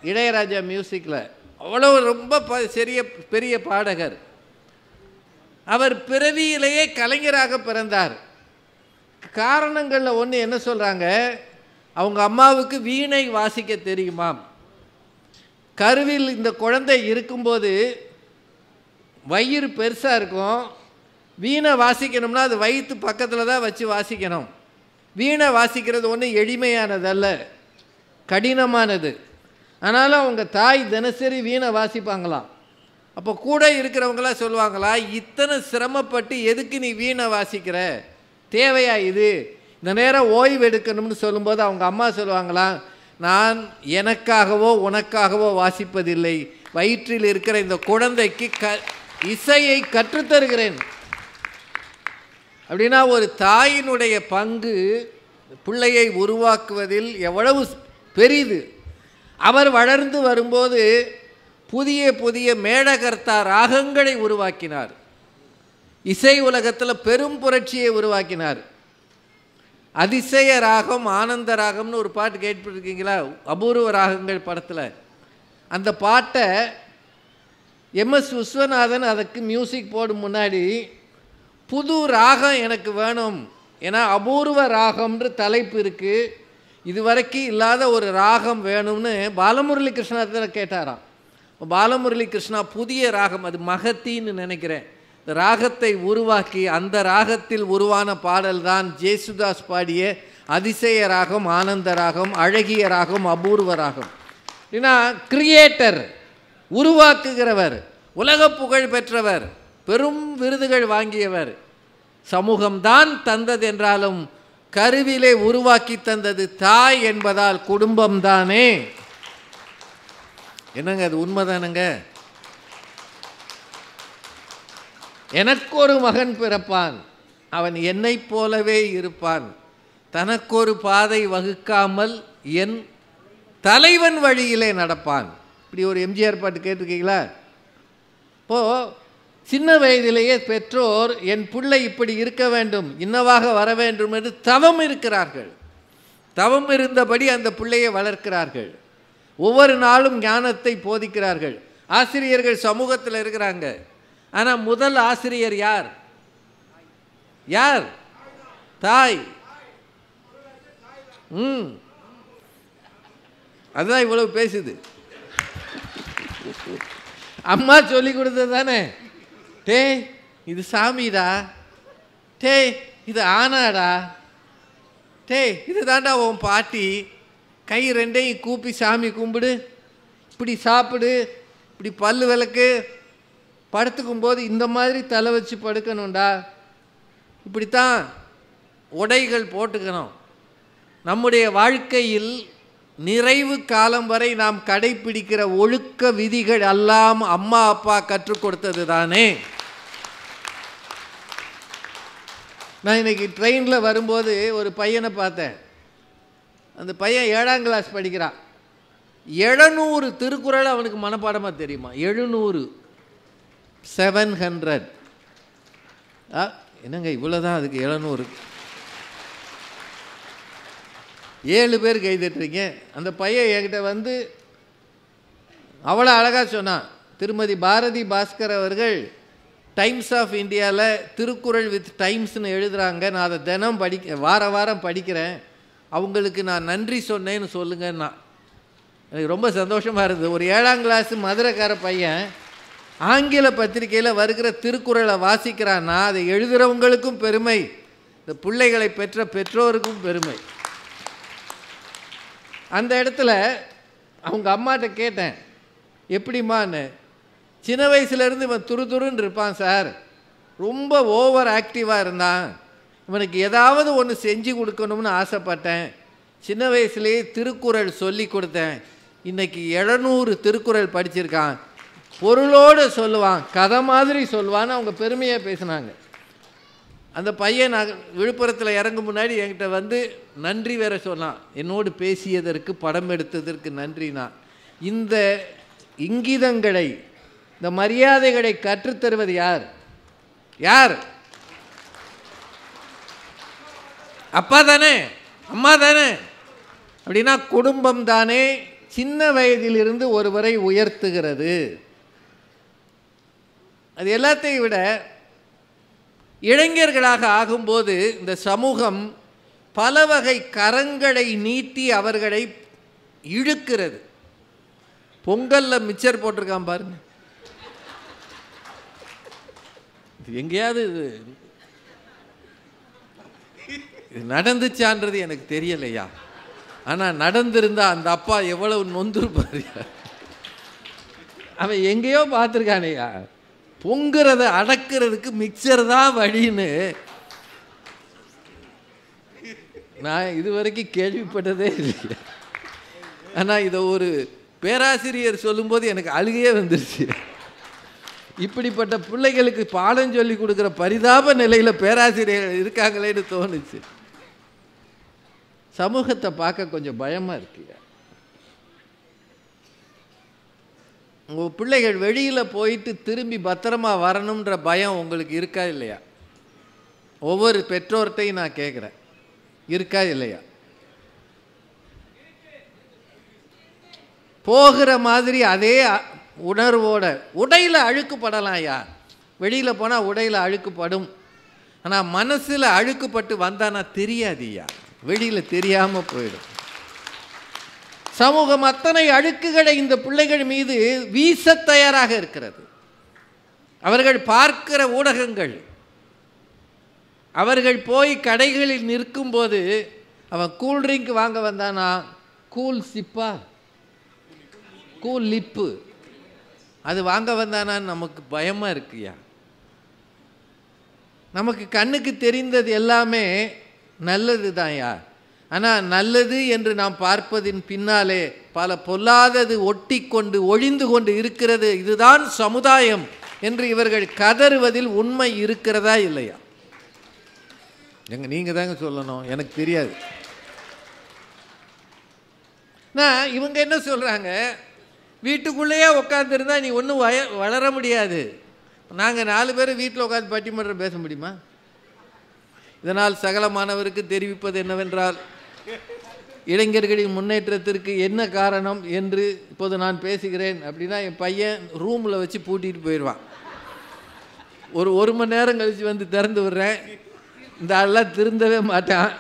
S1: இளையராஜா மியூசிக்கில், அவ்வளோ ரொம்ப பெரிய பாடகர். அவர் பிறவியிலேயே கலைஞராக பிறந்தார். காரணங்களில் ஒன்று என்ன சொல்கிறாங்க, அவங்க அம்மாவுக்கு வீணை வாசிக்க தெரியுமாம். கருவில் இந்த குழந்தை இருக்கும்போது வயிறு பெருசாக இருக்கும், வீணை வாசிக்கணும்னா அது வயிற்று பக்கத்தில் தான் வச்சு வாசிக்கணும். வீணை வாசிக்கிறது ஒன்றும் எளிமையானதல்ல, கடினமானது. ஆனாலும் அவங்க தாய் தினசரி வீணை வாசிப்பாங்களாம். அப்போ கூட இருக்கிறவங்களாம் சொல்லுவாங்களா, இத்தனை சிரமப்பட்டு எதுக்கு நீ வீணை வாசிக்கிற, தேவையா இது, இந்த நேரம் ஓய்வு எடுக்கணும்னு சொல்லும்போது அவங்க அம்மா சொல்லுவாங்களாம், நான் எனக்காகவோ உனக்காகவோ வாசிப்பதில்லை, வயிற்றில் இருக்கிற இந்த குழந்தைக்கு இசையை கற்றுத்தருகிறேன். அப்படின்னா ஒரு தாயினுடைய பங்கு பிள்ளையை உருவாக்குவதில் எவ்வளவு பெரிது. அவர் வளர்ந்து வரும்போது புதிய புதிய மேடகர்த்தா ராகங்களை உருவாக்கினார். இசை உலகத்தில் பெரும் புரட்சியை உருவாக்கினார். அதிசய ராகம், ஆனந்த ராகம்னு ஒரு பாட்டு கேட்டுருக்கீங்களா? அபூர்வ ராகங்கள் படத்தில். அந்த பாட்டை எம்எஸ் விஸ்வநாதன் அதுக்கு மியூசிக் போடும் முன்னாடி புது ராகம் எனக்கு வேணும், ஏன்னா அபூர்வ ராகம்ன்ற தலைப்பு இருக்குது, இதுவரைக்கும் இல்லாத ஒரு ராகம் வேணும்னு பாலமுரளி கிருஷ்ணா கேட்டாராம். பாலமுரளி கிருஷ்ணா புதிய ராகம், அது மகத்தின்னு நினைக்கிறேன், இந்த ராகத்தை உருவாக்கி அந்த ராகத்தில் உருவான பாடல் தான் ஜேசுதாஸ் பாடிய அதிசய ராகம், ஆனந்த ராகம், அழகிய ராகம், அபூர்வ ராகம். ஏன்னா கிரியேட்டர், உருவாக்குகிறவர், உலக புகழ் பெற்றவர், பெரும் விருதுகள் வாங்கியவர். சமூகம்தான் தந்தது என்றாலும் கருவிலே உருவாக்கி தந்தது தாய் என்பதால் குடும்பம்தானே. என்னங்க அது உண்மைதானங்க? எனக்கொரு மகன் பிறப்பான், அவன் என்னைப் போலவே இருப்பான், தனக்கொரு பாதை வகுக்காமல் என் தலைவன் வழியிலே நடப்பான். இப்படி ஒரு எம்ஜிஆர் பாட்டு கேட்டிருக்கீங்களா? இப்போது சின்ன வயதிலேயே பெற்றோர் என் பிள்ளை இப்படி இருக்க வேண்டும், இன்னவாக வர வேண்டும் என்று தவம் இருக்கிறார்கள். தவம் இருந்தபடி அந்த பிள்ளையை வளர்க்கிறார்கள். ஒவ்வொரு நாளும் ஞானத்தை போதிக்கிறார்கள். ஆசிரியர்கள் சமூகத்தில் இருக்கிறாங்க. ஆனால் முதல் ஆசிரியர் யார்? யார்? தாய். அதுதான் இவ்வளவு பேசுது. அம்மா சொல்லி கொடுத்தது தானே. டே இது சாமிடா, டே இது ஆனாடா, டே இது தாண்டா உன் பாட்டி, கை ரெண்டையும் கூப்பி சாமி கும்பிடு, இப்படி சாப்பிடு, இப்படி பல்லு விளக்கு, படுத்துக்கும் போது இந்த மாதிரி தலை வச்சு படுக்கணும்டா, இப்படித்தான் உடைகள் போட்டுக்கணும். நம்முடைய வாழ்க்கையில் நிறைவு காலம் வரை நாம் கடைப்பிடிக்கிற ஒழுக்க விதிகள் எல்லாம் அம்மா அப்பா கற்றுக் கொடுத்தது தானே. நான் இன்னைக்கு ட்ரெயினில் வரும்போது ஒரு பையனை பார்த்தேன். அந்த பையன் 7ஆம் கிளாஸ் படிக்கிறான். 700 திருக்குறள் அவனுக்கு மனப்பாடமாக தெரியுமா? 700, 700. என்னங்க இவ்வளோதான் அதுக்கு 700? 7 பேர் கைதட்டுறீங்க. அந்த பையன் என்கிட்ட வந்து அவ்வளோ அழகாக சொன்னான். திருமதி பாரதி பாஸ்கர் அவர்கள் டைம்ஸ் ஆஃப் இந்தியாவில் திருக்குறள் வித் டைம்ஸ்னு எழுதுகிறாங்க, நான் அதை தினம் வாரம் படிக்கிறேன், அவங்களுக்கு நான் நன்றி சொன்னேன்னு சொல்லுங்கன்னா. எனக்கு ரொம்ப சந்தோஷமாக இருந்தது. ஒரு 7ஆம் கிளாஸ் மதுரைக்கார பையன் ஆங்கில பத்திரிகையில் வருகிற திருக்குறளை வாசிக்கிறான்னா அதை எழுதுகிறவங்களுக்கும் பெருமை, இந்த பிள்ளைகளை பெற்ற பெற்றோருக்கும் பெருமை. அந்த இடத்துல அவங்க அம்மாட்ட கேட்டேன், எப்படிம்மான்னு. சின்ன வயசுலேருந்து இவன் துருதுருன்னு இருப்பான் சார், ரொம்ப ஓவர் ஆக்டிவாக இருந்தான், இவனுக்கு ஏதாவது ஒன்று செஞ்சு கொடுக்கணும்னு ஆசைப்பட்டேன், சின்ன வயசுலேயே திருக்குறள் சொல்லி கொடுத்தேன், இன்றைக்கி 700 திருக்குறள் படிச்சிருக்கான், பொருளோடு சொல்லுவான், கதை மாதிரி சொல்லுவான்னு அவங்க பெருமையாக பேசினாங்க. அந்த பையன் நான் விழுப்புரத்தில் இறங்கும் முன்னாடி என்கிட்ட வந்து நன்றி வேற சொன்னான், என்னோடு பேசியதற்கு படம் எடுத்ததற்கு நன்றினா. இந்த இங்கிதங்களை, இந்த மரியாதைகளை கற்றுத்தருவது யார்? யார்? அப்பா தானே, அம்மா தானே. அப்படின்னா குடும்பம் தானே சின்ன வயதிலிருந்து ஒருவரை உயர்த்துகிறது. அது எல்லாத்தையும் விட இளைஞர்களாக ஆகும்போது இந்த சமூகம் பல வகை கரங்களை நீட்டி அவர்களை இழுக்கிறது. பொங்கலில் மிச்சர் போட்டிருக்கான் பாருங்க, எங்கேயாவது இது நடந்துச்சான்றது எனக்கு தெரியலையா, ஆனால் நடந்திருந்தா அந்த அப்பா எவ்வளவு நொந்துருப்பாரு. அவன் எங்கேயோ பார்த்துருக்கானையா, பொங்குறத அடக்கிறதுக்கு மிக்சர் தான் வழின்னு நான் இதுவரைக்கும் கேள்விப்பட்டதே இல்லை. ஆனால் இதை ஒரு பேராசிரியர் சொல்லும்போது எனக்கு அழுகையே வந்துருச்சு. இப்படிப்பட்ட பிள்ளைகளுக்கு பாடம் சொல்லி கொடுக்குற பரிதாப நிலையில் பேராசிரியர்கள் இருக்காங்களேன்னு தோணுச்சு. சமூகத்தை பார்க்க கொஞ்சம் பயமாக இருக்குங்க. உங்கள் பிள்ளைகள் வெளியில் போயிட்டு திரும்பி பத்திரமா வரணுன்ற பயம் உங்களுக்கு இருக்கா இல்லையா? ஒவ்வொரு பெற்றோர்கிட்டையும் நான் கேட்குறேன், இருக்கா இல்லையா? போகிற மாதிரி அதே உணர்வோட, உடையில் அழுக்குப்படலாம் ஐயா, வெளியில் போனால் உடையில் அழுக்குப்படும். ஆனால் மனசில் அழுக்குப்பட்டு வந்தானா தெரியாது ஐயா, வெளியில் தெரியாமல் போயிடும். சமூகம் அத்தனை அழுக்குகளை இந்த பிள்ளைகள் மீது வீச தயாராக இருக்கிறது. அவர்கள் பார்க்கிற ஊடகங்கள், அவர்கள் போய் கடைகளில் நிற்கும்போது அவன் கூல்ட்ரிங்க் வாங்க வந்தானா கூல் சிப்பா, கூல் லிப்பு, அது வாங்க வந்தானான்னு நமக்கு பயமாக இருக்குயா. நமக்கு கண்ணுக்கு தெரிந்தது எல்லாமே நல்லது தான்யா. ஆனால் நல்லது என்று நாம் பார்ப்பதின் பின்னாலே பல பொல்லாதது ஒட்டி கொண்டு ஒழிந்து கொண்டு இருக்கிறது. இதுதான் சமுதாயம் என்று இவர்கள் கதறுவதில் உண்மை இருக்கிறதா இல்லையா? நீங்கள் தாங்க சொல்லணும், எனக்கு தெரியாது. நான் இவங்க என்ன சொல்கிறாங்க, வீட்டுக்குள்ளேயே உட்காந்துருந்தா நீ ஒன்றும் வளர முடியாது. நாங்கள் 4 பேர் வீட்டில் உட்காந்து பட்டிமன்றம் பேச முடியுமா? இதனால் சகலமானவருக்கு தெரிவிப்பது என்னவென்றால், இளைஞர்களின் முன்னேற்றத்திற்கு என்ன காரணம் என்று இப்போது நான் பேசுகிறேன் அப்படின்னா, என் பையன் ரூமில் வச்சு பூட்டிகிட்டு போயிடுவான். ஒரு மணி நேரம் கழித்து வந்து திறந்து விடுறேன், இந்த ஆளெலாம் திருந்தவே மாட்டான்.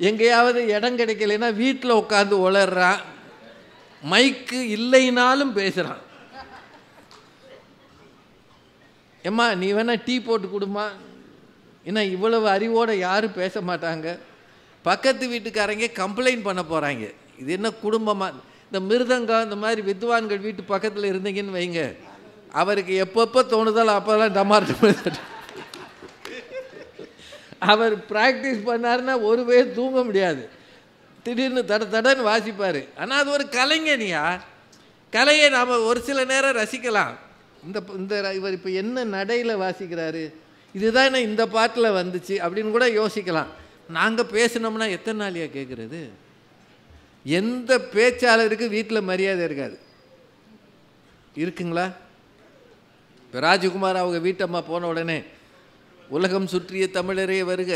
S1: எங்கேயாவது இடம் கிடைக்கலைன்னா வீட்டில் உட்காந்து உளறான், மைக்கு இல்லைனாலும் பேசுகிறான். ஏம்மா நீ வேணா டீ போட்டு கொடுமா, ஏன்னா இவ்வளவு அறிவோடு யாரும் பேச மாட்டாங்க. பக்கத்து வீட்டுக்காரங்க கம்ப்ளைண்ட் பண்ண போகிறாங்க, இது என்ன குடும்பமாக. இந்த மிருதங்கம் இந்த மாதிரி வித்வான்கள் வீட்டு பக்கத்தில் இருந்தீங்கன்னு வைங்க, அவருக்கு எப்பப்போ தோணுதாலும் அப்போல்லாம் டமார் அவர் ப்ராக்டிஸ் பண்ணாருன்னா ஒரு பேர் தூங்க முடியாது, திடீர்னு தடன்னு வாசிப்பார். ஆனால் அது ஒரு கலைஞனியா, கலையை நாம் ஒரு சில நேரம் ரசிக்கலாம். இந்த இவர் இப்போ என்ன நடையில் வாசிக்கிறாரு, இதுதான் இந்த பாட்டில் வந்துச்சு அப்படின்னு கூட யோசிக்கலாம். நாங்கள் பேசினோம்னா எத்தனை நாளையா கேட்குறது? எந்த பேச்சாளருக்கு வீட்டில் மரியாதை இருக்காது, இருக்குங்களா? இப்போ ராஜகுமார் அவங்க வீட்டம்மா போன உடனே உலகம் சுற்றிய தமிழரே வருக,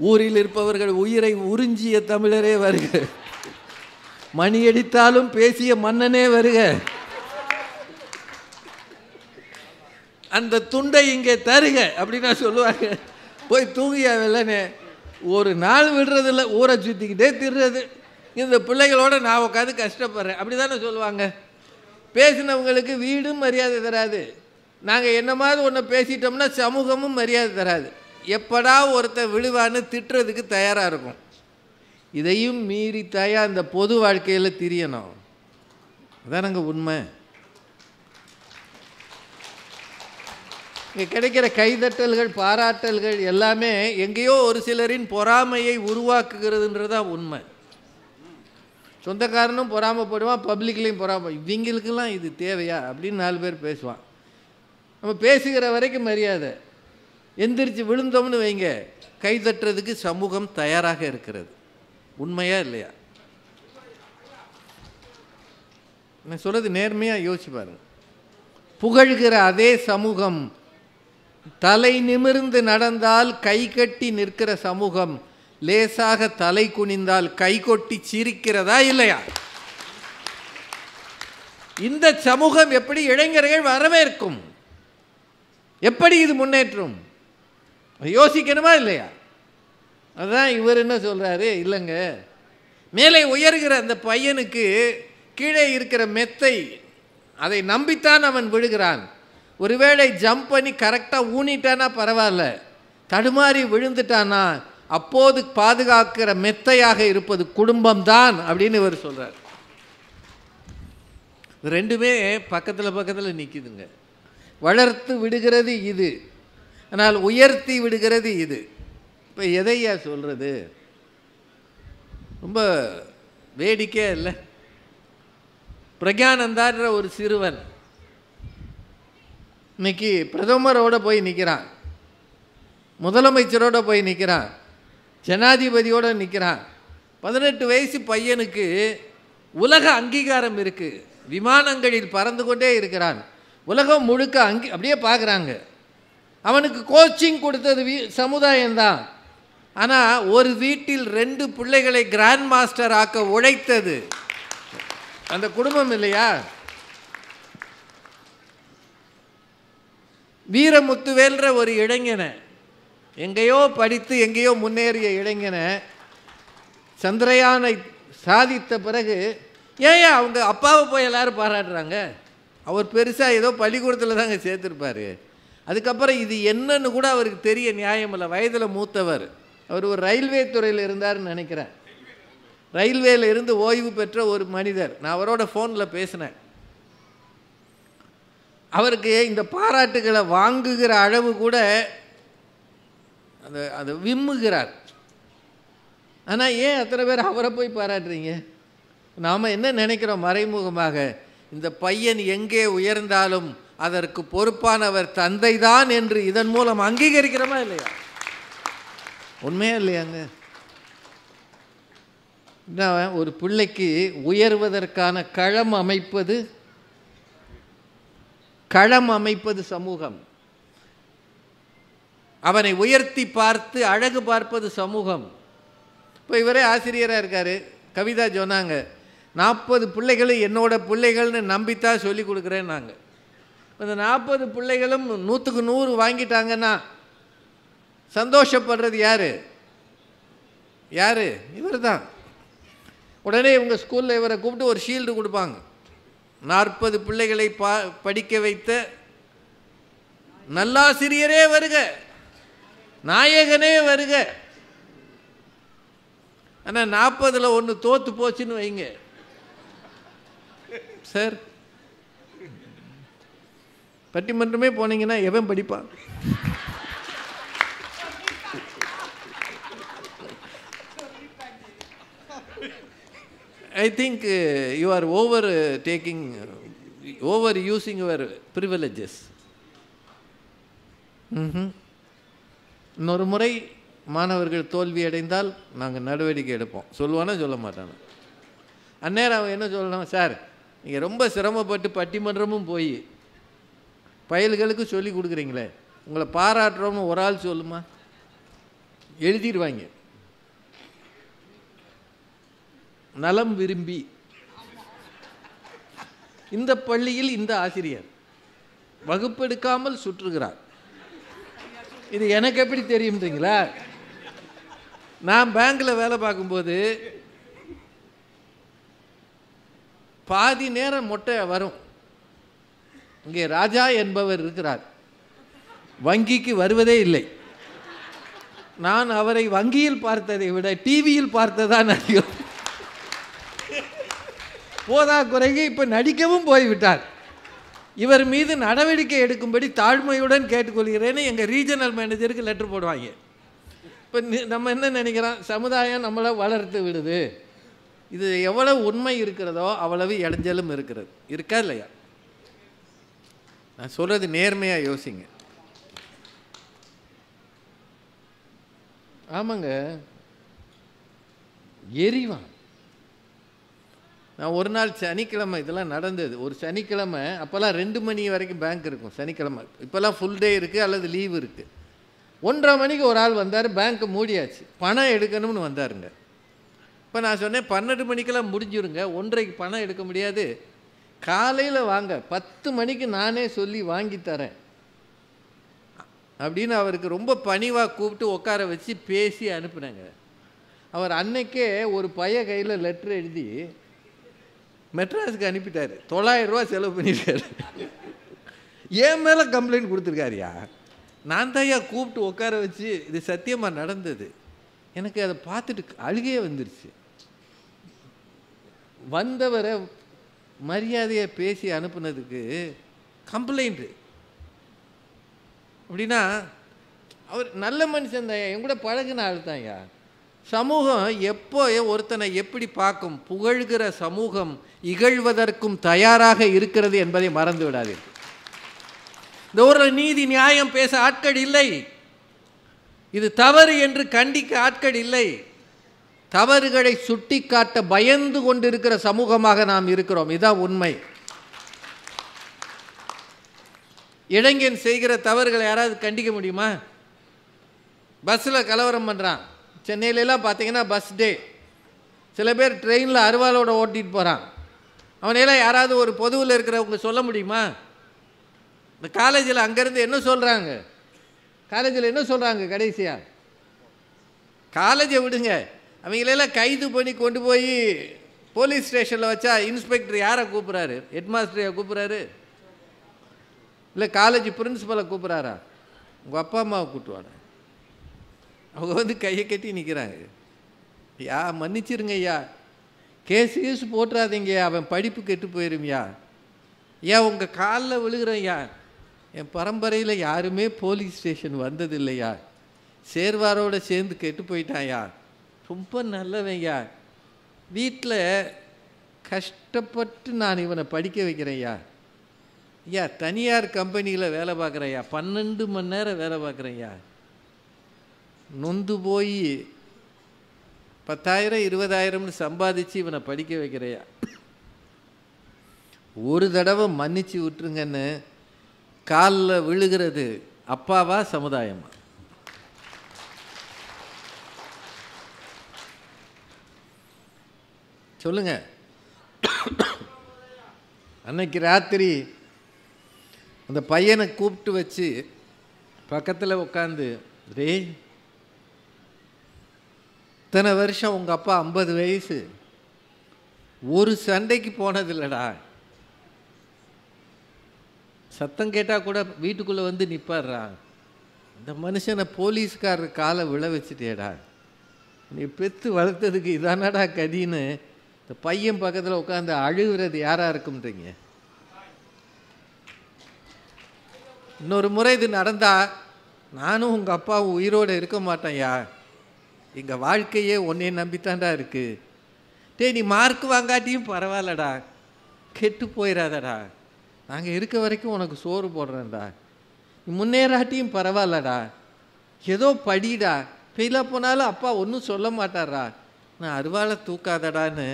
S1: ஊரில் இருப்பவர்கள் உயிரை உறிஞ்சிய தமிழரே வருக, மணி அடித்தாலும் பேசிய மன்னனே வருக, அந்த துண்டை இங்கே தருக அப்படின்னா சொல்லுவாங்க. போய் தூங்கியா வெள்ளனே, ஒரு நாள் விடுறதில்ல, ஊரை சுற்றிக்கிட்டே திடுறது. இந்த பிள்ளைகளோட நான் உட்காந்து கஷ்டப்படுறேன் அப்படி தானே சொல்லுவாங்க. பேசினவங்களுக்கு வீடும் மரியாதை தராது, நாங்கள் என்ன மாதிரி ஒன்று பேசிட்டோம்னா சமூகமும் மரியாதை தராது. எப்படா ஒருத்தர் விழுவான்னு திட்டுறதுக்கு தயாராக இருக்கும். இதையும் மீறி தாயா இந்த பொது வாழ்க்கையில் திரியணும், அதானங்க உண்மை. இங்கே கிடைக்கிற கைதட்டல்கள் பாராட்டல்கள் எல்லாமே எங்கேயோ ஒரு சிலரின் பொறாமையை உருவாக்குகிறதுன்றதான் உண்மை. சொந்தக்காரனும் பொறாமப்படுவான், பப்ளிக்லேயும் பொறாம. இவங்களுக்கெல்லாம் இது தேவையா அப்படின்னு 4 பேர் பேசுவான். நம்ம பேசுகிற வரைக்கும் மரியாதை, எந்திரிச்சு விழுந்தோம்னு வைங்க கை தட்டுறதுக்கு சமூகம் தயாராக இருக்கிறது. உண்மையா இல்லையா? நான் சொல்கிறது நேர்மையாக யோசிச்சு பாருங்க. புகழ்கிற அதே சமூகம் தலை நிமிர்ந்து நடந்தால் கை கட்டி நிற்கிற சமூகம் லேசாக தலை குனிந்தால் கை கொட்டி சிரிக்கிறதா இல்லையா? இந்த சமூகம் எப்படி இளைஞர்கள் வரவேற்கும்? எப்படி இது முன்னேற்றும்? யோசிக்கணுமா இல்லையா? அதுதான் இவர் என்ன சொல்றாரு, இல்லைங்க மேலே உயர்கிற அந்த பையனுக்கு கீழே இருக்கிற மெத்தை அதை நம்பித்தான் அவன் விழுகிறான். ஒருவேளை ஜம்ப் பண்ணி கரெக்டாக ஊனிட்டானா பரவாயில்ல, தடுமாறி விழுந்துட்டானா அப்போது பாதுகாக்கிற மெத்தையாக இருப்பது குடும்பம்தான் அப்படின்னு இவர் சொல்றார். ரெண்டுமே பக்கத்தில் நிற்கிதுங்க. வளர்த்து விடுகிறது இது, ஆனால் உயர்த்தி விடுகிறது இது. இப்போ எதையா சொல்கிறது? ரொம்ப வேடிக்கையாக இல்லை? பிரக்யானந்தான்ற ஒரு சிறுவன் இன்னைக்கு பிரதமரோட போய் நிற்கிறான், முதலமைச்சரோட போய் நிற்கிறான், ஜனாதிபதியோடு நிற்கிறான். 18 வயசு பையனுக்கு உலக அங்கீகாரம் இருக்குது, விமானங்களில் பறந்து கொண்டே இருக்கிறான், உலகம் முழுக்க அப்படியே பார்க்குறாங்க. அவனுக்கு கோச்சிங் கொடுத்தது சமுதாயம்தான். ஆனால் ஒரு வீட்டில் 2 பிள்ளைகளை கிராண்ட் மாஸ்டர் ஆக்க உழைத்தது அந்த குடும்பம் இல்லையா? வீரமுத்துவேல்ற ஒரு இளைஞனை, எங்கேயோ படித்து எங்கேயோ முன்னேறிய இளைஞனை சந்திரயானை சாதித்த பிறகு ஏன் அவங்க அப்பாவை போய் எல்லாரும் பாராட்டுறாங்க? அவர் பெருசாக ஏதோ பள்ளிக்கூடத்தில் தாங்க சேர்த்துருப்பார். அதுக்கப்புறம் இது என்னன்னு கூட அவருக்கு தெரிய நியாயம் இல்லை. வயதில் மூத்தவர். அவர் ஒரு ரயில்வே துறையில் இருந்தார்னு நினைக்கிறேன். ரயில்வேல இருந்து ஓய்வு பெற்ற ஒரு மனிதர். நான் அவரோட ஃபோனில் பேசினேன். அவருக்கு இந்த பாராட்டுகளை வாங்குகிற அளவு கூட அதை விம்முகிறார். ஆனால் ஏன் அத்தனை பேர் அவரை போய் பாராட்டுறீங்க? நாம் என்ன நினைக்கிறோம் மறைமுகமாக? இந்த பையன் எங்கே உயர்ந்தாலும் அதற்கு பொறுப்பானவர் தந்தை தான் என்று இதன் மூலம் அங்கீகரிக்கிறோமா இல்லையா? உண்மையா இல்லையாங்க? ஒரு பிள்ளைக்கு உயர்வதற்கான களம் அமைப்பது சமூகம். அவனை உயர்த்தி பார்த்து அழகு பார்ப்பது சமூகம். இப்போ இவரே ஆசிரியராக இருக்கார். கவிதா சொன்னாங்க, 40 பிள்ளைகளும் என்னோட பிள்ளைகள்னு நம்பித்தான் சொல்லி கொடுக்குறேன். நாங்கள் இந்த 40 பிள்ளைகளும் 100க்கு 100 வாங்கிட்டாங்கன்னா சந்தோஷப்படுறது யார்? இவர் தான். உடனே இவங்க ஸ்கூலில் இவரை கூப்பிட்டு ஒரு ஷீல்டு கொடுப்பாங்க. 40 பிள்ளைகளை படிக்க வைத்த நல்லாசிரியரே வருக, நாயகனே வருக. ஆனால் 40ல் 1 தோத்து போச்சுன்னு வைங்க சார், பட்டிமன்றமே போனீங்கன்னா எவன் படிப்பான்? I think you are overusing your privileges. இன்னொரு முறை மாணவர்கள் தோல்வி அடைந்தால் நாங்கள் நடவடிக்கை எடுப்போம். சொல்லுவானா சொல்ல மாட்டானா? அந்நேரம் அவன் என்ன சொல்லணும்? சார், நீங்கள் ரொம்ப சிரமப்பட்டு பட்டிமன்றமும் போய் பயல்களுக்கு சொல்லி கொடுக்குறீங்களே, உங்களை பாராட்டுறோம்னு ஒரு ஆள் சொல்லுமா? எழுதிடுவாங்க. நலம் விரும்பி இந்த பள்ளியில் இந்த ஆசிரியர் வகுப்பெடுக்காமல் சுற்றுகிறார். இது எனக்கு எப்படி தெரியும்ன்றீங்களா? நான் பேங்க்ல வேலை பார்க்கும்போது பாதி நேரம் மொட்டை வரும். இங்கே ராஜா என்பவர் இருக்கிறார், வங்கிக்கு வருவதே இல்லை. நான் அவரை வங்கியில் பார்த்ததை விட டிவியில் பார்த்ததான் அதிகம். போதா குறைக்கு இப்போ நடிக்கவும் போய்விட்டார். இவர் மீது நடவடிக்கை எடுக்கும்படி தாழ்மையுடன் கேட்டுக்கொள்கிறேன்னு எங்கள் ரீஜனல் மேனேஜருக்கு லெட்டர் போடுவாங்க. இப்போ நம்ம என்ன நினைக்கிறோம்? சமுதாயம் நம்மளை வளர்த்து விடுது. இது எவ்வளவு உண்மை இருக்கிறதோ அவ்வளவு இடைஞ்சலும் இருக்கிறது. இருக்கா இல்லையா? நான் சொல்கிறது நேர்மையாக யோசிங்க. ஆமாங்க, எரிவான். நான் ஒரு நாள் சனிக்கிழமை இதெல்லாம் நடந்தது. ஒரு சனிக்கிழமை, அப்போல்லாம் 2 மணி வரைக்கும் பேங்க் இருக்கும் சனிக்கிழமை. இப்போல்லாம் ஃபுல் டே இருக்குது அல்லது லீவு இருக்குது. 1:30 மணிக்கு ஒரு ஆள் வந்தார், பேங்க்கு மூடியாச்சு, பணம் எடுக்கணும்னு வந்தாருங்க. இப்போ நான் சொன்னேன் 12 மணிக்கெல்லாம் முடிஞ்சிருங்க, 1:30க்கு பணம் எடுக்க முடியாது, காலையில் வாங்க, 10 மணிக்கு நானே சொல்லி வாங்கி தரேன் அப்படின்னு அவருக்கு ரொம்ப பணிவாக கூப்பிட்டு உட்கார வச்சு பேசி அனுப்புனேங்க. அவர் அன்னைக்கே ஒரு பைய கையில் லெட்டர் எழுதி மெட்ராஸுக்கு அனுப்பிட்டார். 900 ரூபா செலவு பண்ணிட்டார். என் மேலே கம்ப்ளைண்ட் கொடுத்துருக்காருயா. நான் தான் கூப்பிட்டு உட்கார வச்சு இது சத்தியமாக நடந்தது. எனக்கு அதை பார்த்துட்டு அழுகையே வந்துருச்சு. வந்தவரை மரியாதையை பேசி அனுப்புனதுக்கு கம்ப்ளைண்ட்டு. அப்படின்னா அவர் நல்ல மனுஷன் தான், என் கூட பழகின ஆள் தான்யா. சமூகம் எப்போ ஒருத்தனை எப்படி பார்க்கும்? புகழ்கிற சமூகம் இகழ்வதற்கும் தயாராக இருக்கிறது என்பதை மறந்து விடாதீர்கள். இந்த ஒரு நீதி நியாயம் பேச ஆட்கள் இல்லை, இது தவறு என்று கண்டிக்க ஆட்கள் இல்லை, தவறுகளை சுட்டி காட்ட பயந்து கொண்டிருக்கிற சமூகமாக நாம் இருக்கிறோம். இதுதான் உண்மை. இளைஞன் செய்கிற தவறுகளை யாராவது கண்டிக்க முடியுமா? பஸ்ஸில் கலவரம் பண்ணுறான். சென்னையிலலாம் பார்த்தீங்கன்னா பஸ் டே, சில பேர் ட்ரெயினில் அருவாளோட ஓட்டிகிட்டு போகிறான். அவனையெல்லாம் யாராவது ஒரு பொதுவில் இருக்கிறவங்க சொல்ல முடியுமா? இந்த காலேஜில் அங்கேருந்து என்ன சொல்கிறாங்க? காலேஜில் என்ன சொல்கிறாங்க? கடைசியாக காலேஜை விடுங்க, அவங்களெல்லாம் கைது பண்ணி கொண்டு போய் போலீஸ் ஸ்டேஷனில் வச்சா இன்ஸ்பெக்டர் யாரை கூப்பிட்றாரு? ஹெட்மாஸ்டரையா கூப்பிட்றாரு? இல்லை காலேஜ் பிரின்ஸிபலை கூப்பிட்றாரா? உங்கள் அப்பா அம்மாவை கூப்பிட்டுவாங்க. அவங்க வந்து கையை கட்டி நிற்கிறாங்க. யா மன்னிச்சிருங்க ஐயா, கேஸ் போட்டுறாதீங்க, அவன் படிப்பு கெட்டு போயிரும்யா. ஏன் உங்கள் காலில் விழுகிறேன்யா, என் பரம்பரையில் யாருமே போலீஸ் ஸ்டேஷன் வந்ததில்லையா, சேர்வாரோடு சேர்ந்து கெட்டு போயிட்டான்யா, ரொம்ப நல்லவன்யா, வீட்டில் கஷ்டப்பட்டு நான் இவனை படிக்க வைக்கிறேன்யா. ஐயா தனியார் கம்பெனியில் வேலை பார்க்குறேன்யா, 12 மணி நேரம் வேலை பார்க்குறேன்யா, நொந்து போய் 10,000 20,000ன்னு சம்பாதிச்சு இவனை படிக்க வைக்கிறையா. ஒரு தடவை மன்னிச்சு விட்டுருங்கன்னு காலில் விழுகிறது அப்பாவா சமுதாயமா? சொல்லுங்க. அன்னைக்கு ராத்திரி அந்த பையனை கூப்பிட்டு வச்சு பக்கத்தில் உட்காந்து, ரே இத்தனை வருஷம் உங்கள் அப்பா 50 வயசு ஒரு சண்டைக்கு போனதில்லடா, சத்தம் கேட்டால் கூட வீட்டுக்குள்ளே வந்து நிற்பாடுறா, இந்த மனுஷனை போலீஸ்காரர் காலை விழ வச்சுட்டேடா, நீ பெற்று வளர்த்ததுக்கு இதானடா கதின்னு இந்த பையன் பக்கத்தில் உட்காந்து அழுகிறது யாராக இருக்கும்ன்றீங்க? இன்னொரு முறை இது நடந்தால் நானும் உங்கள் அப்பாவும் உயிரோடு இருக்க மாட்டேன்யா, எங்கள் வாழ்க்கையே உன்னைய நம்பித்தாண்டா இருக்குது. டேய் நீ மார்க் வாங்காட்டியும் பரவாயில்லடா, கெட்டு போயிடாதடா, நாங்கள் இருக்க வரைக்கும் உனக்கு சோறு போடுறேன்டா, நீ முன்னேறாட்டியும் பரவாயில்லடா, ஏதோ படிடா, ஃபெயிலாக போனாலும் அப்பா ஒன்றும் சொல்ல மாட்டாரா, நான் அருவாளை தூக்காதடான்னு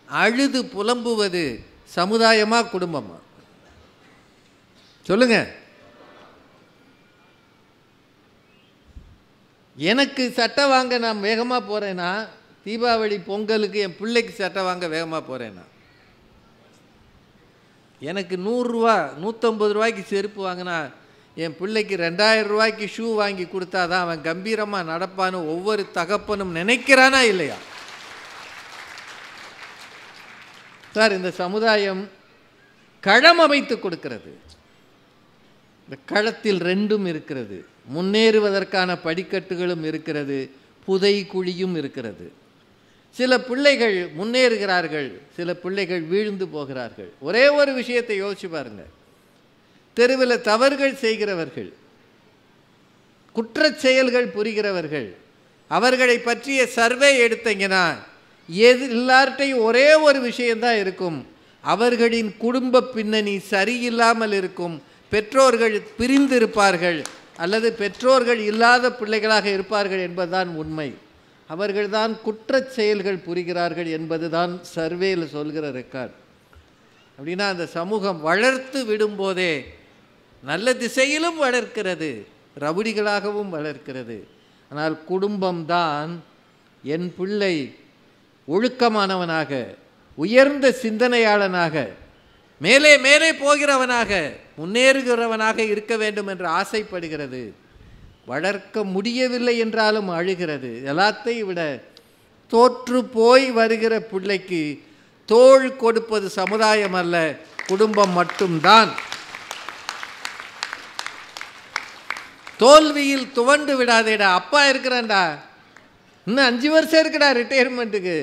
S1: அழுது புலம்புவது சமுதாயமா குடும்பமா? சொல்லுங்க. எனக்கு சட்டை வாங்க நான் வேகமாக போகிறேன்னா, தீபாவளி பொங்கலுக்கு என் பிள்ளைக்கு சட்டை வாங்க வேகமாக போகிறேன்னா, எனக்கு 100 ரூபா 150 ரூபாய்க்கு செருப்பு வாங்கினா என் பிள்ளைக்கு 2000 ரூபாய்க்கு ஷூ வாங்கி கொடுத்தா தான் அவன் கம்பீரமாக நடப்பான்னு ஒவ்வொரு தகப்பனும் நினைக்கிறானா இல்லையா? சார், இந்த சமுதாயம் களம் அமைத்து கொடுக்கிறது. இந்த களத்தில் 2ம் இருக்கிறது, முன்னேறுவதற்கான படிக்கட்டுகளும் இருக்கிறது, புதை குழியும் இருக்கிறது. சில பிள்ளைகள் முன்னேறுகிறார்கள், சில பிள்ளைகள் வீழ்ந்து போகிறார்கள். ஒரே ஒரு விஷயத்தை யோசிச்சு பாருங்க, தெருவில் தவறுகள் செய்கிறவர்கள், குற்றச் செயல்கள் புரிகிறவர்கள், அவர்களை பற்றிய சர்வே எடுத்தீங்கன்னா எல்லார்ட்டையும் ஒரே ஒரு விஷயந்தான் இருக்கும், அவர்களின் குடும்ப பின்னணி சரியில்லாமல் இருக்கும், பெற்றோர்கள் பிரிந்து இருப்பார்கள் அல்லது பெற்றோர்கள் இல்லாத பிள்ளைகளாக இருப்பார்கள் என்பதுதான் உண்மை. அவர்கள்தான் குற்றச் செயல்கள் புரிகிறார்கள் என்பதுதான் சர்வேயில் சொல்கிற ரெக்கார்ட். அப்படின்னா அந்த சமூகம் வளர்த்து விடும்போதே நல்ல திசையிலும் வளர்க்கிறது, ரவுடிகளாகவும் வளர்க்கிறது. ஆனால் குடும்பம்தான் என் பிள்ளை ஒழுக்கமானவனாக, உயர்ந்த சிந்தனையாளனாக, மேலே மேலே போகிறவனாக, முன்னேறுகிறவனாக இருக்க வேண்டும் என்று ஆசைப்படுகிறது. வளர்க்க முடியவில்லை என்றாலும் அழுகிறது. எல்லாத்தையும் விட தோற்று போய் வருகிற பிள்ளைக்கு தோள் கொடுப்பது சமுதாயம் அல்ல, குடும்பம் மட்டும்தான். தோல்வியில் துவண்டு விடாதேடா, அப்பா இருக்கிறான்டா, இன்னும் 5 வருஷம் இருக்குடா ரிட்டையர்மெண்ட்டுக்கு,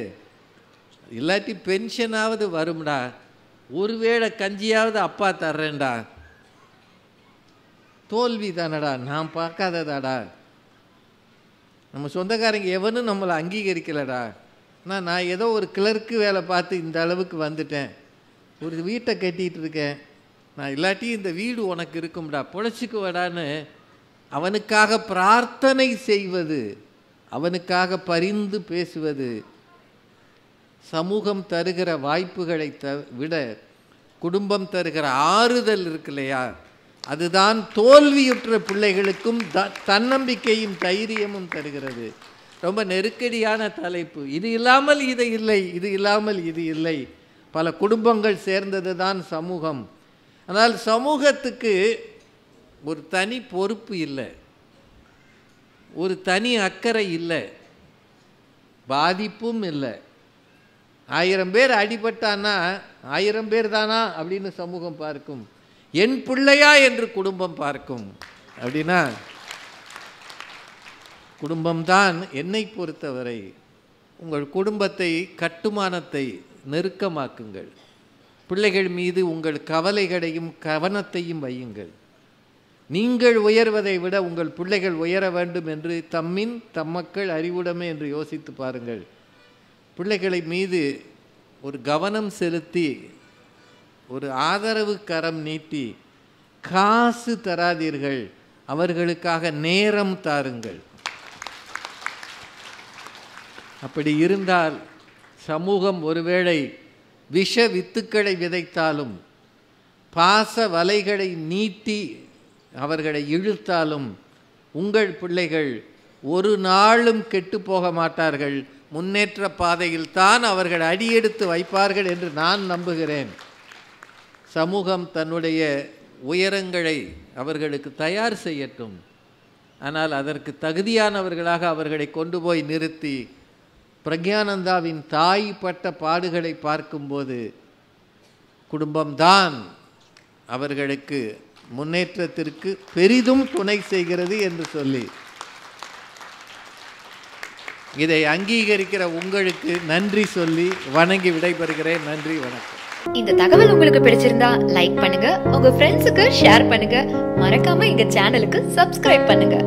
S1: இல்லாட்டி பென்ஷனாவது வரும்டா, ஒருவேளை கஞ்சியாவது அப்பா தர்றேன்டா. தோல்வி தானடா, நான் பார்க்காததாடா, நம்ம சொந்தக்காரங்க எவனும் நம்மளை அங்கீகரிக்கலடா. நான் ஏதோ ஒரு கிளர்க்கு வேலை பார்த்து இந்த அளவுக்கு வந்துட்டேன், ஒரு வீட்டை கட்டிகிட்டு இருக்கேன், நான் இல்லாட்டி இந்த வீடு உனக்கு இருக்கும்டா, பொழைச்சிக்குவடான்னு அவனுக்காக பிரார்த்தனை செய்வது, அவனுக்காக பரிந்து பேசுவது, சமூகம் தருகிற வாய்ப்புகளை விட குடும்பம் தருகிற ஆறுதல் இருக்கு இல்லையா, அதுதான் தோல்வியுற்ற பிள்ளைகளுக்கும் தன்னம்பிக்கையும் தைரியமும் தருகிறது. ரொம்ப நெருக்கடியான தலைப்பு. இது இல்லாமல் இது இல்லை, இது இல்லாமல் இது இல்லை. பல குடும்பங்கள் சேர்ந்தது தான் சமூகம். ஆனால் சமூகத்துக்கு ஒரு தனி பொறுப்பு இல்லை, ஒரு தனி அக்கறை இல்லை, பாதிப்பும் இல்லை. 1000 பேர் அடிபட்டானா 1000 பேர் தானா அப்படின்னு சமூகம் பார்க்கும், என் பிள்ளையா என்று குடும்பம் பார்க்கும். அப்படின்னா குடும்பம்தான் என்னை பொறுத்தவரை. உங்கள் குடும்பத்தை கட்டுமானத்தை நெருக்கமாக்குங்கள். பிள்ளைகள் மீது உங்கள் கவலைகளையும் கவனத்தையும் வையுங்கள். நீங்கள் உயர்வதை விட உங்கள் பிள்ளைகள் உயர வேண்டும் என்று தம்மின் தம்மக்கள் அறிவுடைமை என்று யோசித்து பாருங்கள். பிள்ளைகளை மீது ஒரு கவனம் செலுத்தி, ஒரு ஆதரவு கரம் நீட்டி, காசு தராதீர்கள், அவர்களுக்காக நேரம் தாருங்கள். அப்படி இருந்தால் சமூகம் ஒருவேளை விஷ வித்துக்களை விதைத்தாலும், பாச வலைகளை நீட்டி அவர்களை இழுத்தாலும், உங்கள் பிள்ளைகள் ஒரு நாளும் கெட்டு போக மாட்டார்கள். முன்னேற்ற பாதையில் தான் அவர்கள் அடியெடுத்து வைப்பார்கள் என்று நான் நம்புகிறேன். சமூகம் தன்னுடைய உயரங்களை அவர்களுக்கு தயார் செய்யட்டும். ஆனால் அதற்கு தகுதியானவர்களாக அவர்களை கொண்டு போய் நிறுத்தி, பிரக்யானந்தாவின் தாய் பட்ட பாடுகளை பார்க்கும்போது குடும்பம்தான் அவர்களுக்கு முன்னேற்றத்திற்கு பெரிதும் துணை செய்கிறது என்று சொல்லி, இதை அங்கீகரிக்கிற உங்களுக்கு நன்றி சொல்லி வணங்கி விடைபெறுகிறேன். நன்றி, வணக்கம்.
S4: இந்த தகவல் உங்களுக்கு பிடிச்சிருந்தா லைக் பண்ணுங்க, உங்க ஃப்ரெண்ட்ஸுக்கு ஷேர் பண்ணுங்க, மறக்காம எங்க சேனலுக்கு சப்ஸ்கிரைப் பண்ணுங்க.